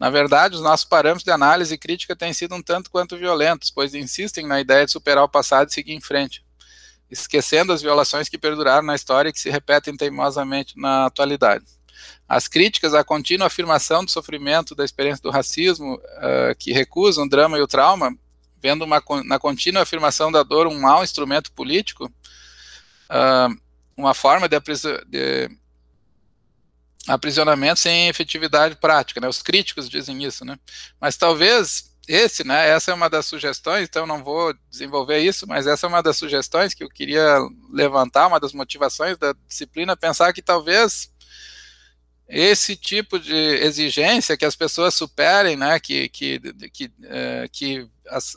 Na verdade, os nossos parâmetros de análise e crítica têm sido um tanto quanto violentos, pois insistem na ideia de superar o passado e seguir em frente, esquecendo as violações que perduraram na história e que se repetem teimosamente na atualidade. As críticas à contínua afirmação do sofrimento, da experiência do racismo, que recusam o drama e o trauma, vendo na contínua afirmação da dor um mau instrumento político, uma forma de aprisionamento sem efetividade prática, né? Os críticos dizem isso, né? Mas talvez essa é uma das sugestões, então não vou desenvolver isso, mas essa é uma das sugestões que eu queria levantar, uma das motivações da disciplina, pensar que talvez esse tipo de exigência que as pessoas superem, né, que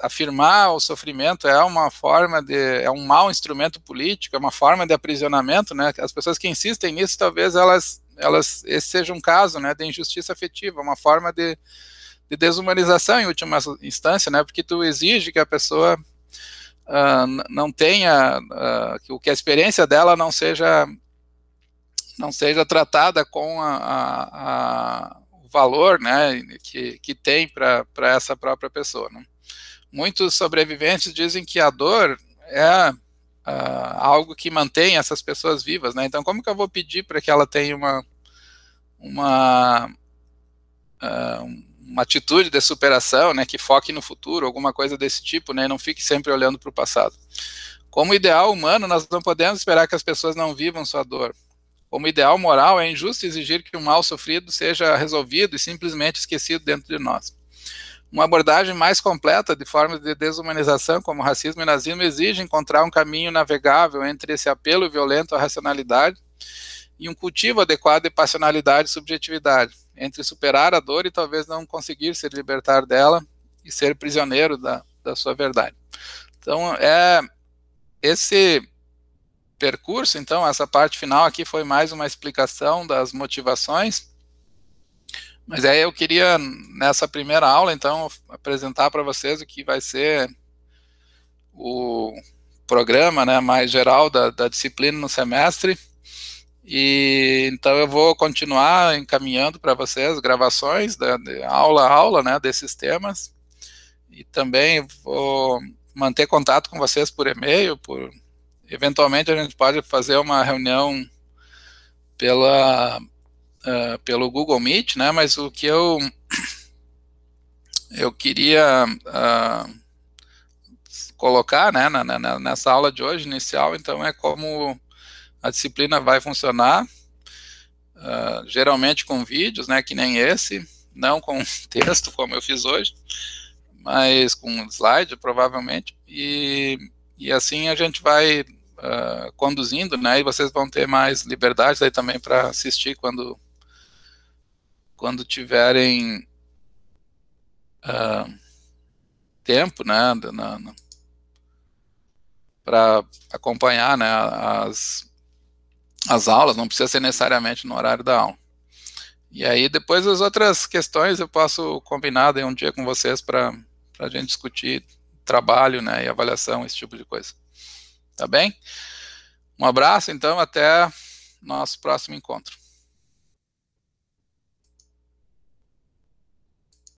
afirmar o sofrimento é uma forma é um mau instrumento político, é uma forma de aprisionamento, né, as pessoas que insistem nisso, talvez esse seja um caso, né, de injustiça afetiva, uma forma de desumanização em última instância, né, porque tu exige que a pessoa não tenha, que a experiência dela não seja tratada com o valor, né, que tem para essa própria pessoa, né. Muitos sobreviventes dizem que a dor é algo que mantém essas pessoas vivas, né. Então, como que eu vou pedir para que ela tenha uma atitude de superação, né, que foque no futuro, alguma coisa desse tipo, né, e não fique sempre olhando para o passado. Como ideal humano, nós não podemos esperar que as pessoas não vivam sua dor. Como ideal moral, é injusto exigir que o mal sofrido seja resolvido e simplesmente esquecido dentro de nós. Uma abordagem mais completa de formas de desumanização, como racismo e nazismo, exige encontrar um caminho navegável entre esse apelo violento à racionalidade e um cultivo adequado de passionalidade e subjetividade, entre superar a dor e talvez não conseguir se libertar dela e ser prisioneiro da sua verdade. Então, esse percurso, então, essa parte final aqui foi mais uma explicação das motivações, mas aí eu queria, nessa primeira aula, então, apresentar para vocês o que vai ser o programa, né, mais geral da disciplina no semestre, e então eu vou continuar encaminhando para vocês gravações de aula a aula, né, desses temas, e também vou manter contato com vocês por e-mail, eventualmente a gente pode fazer uma reunião pelo Google Meet, né, mas o que eu queria colocar, né, nessa aula de hoje, inicial, então, é como a disciplina vai funcionar, geralmente com vídeos, né, que nem esse, não com texto, como eu fiz hoje, mas com slide, provavelmente, e assim a gente vai conduzindo, né, e vocês vão ter mais liberdade aí também para assistir quando tiverem tempo, né, para acompanhar, né, as aulas, não precisa ser necessariamente no horário da aula. E aí depois as outras questões eu posso combinar um dia com vocês para a gente discutir trabalho, né, e avaliação, esse tipo de coisa. Tá bem? Um abraço, então, até nosso próximo encontro.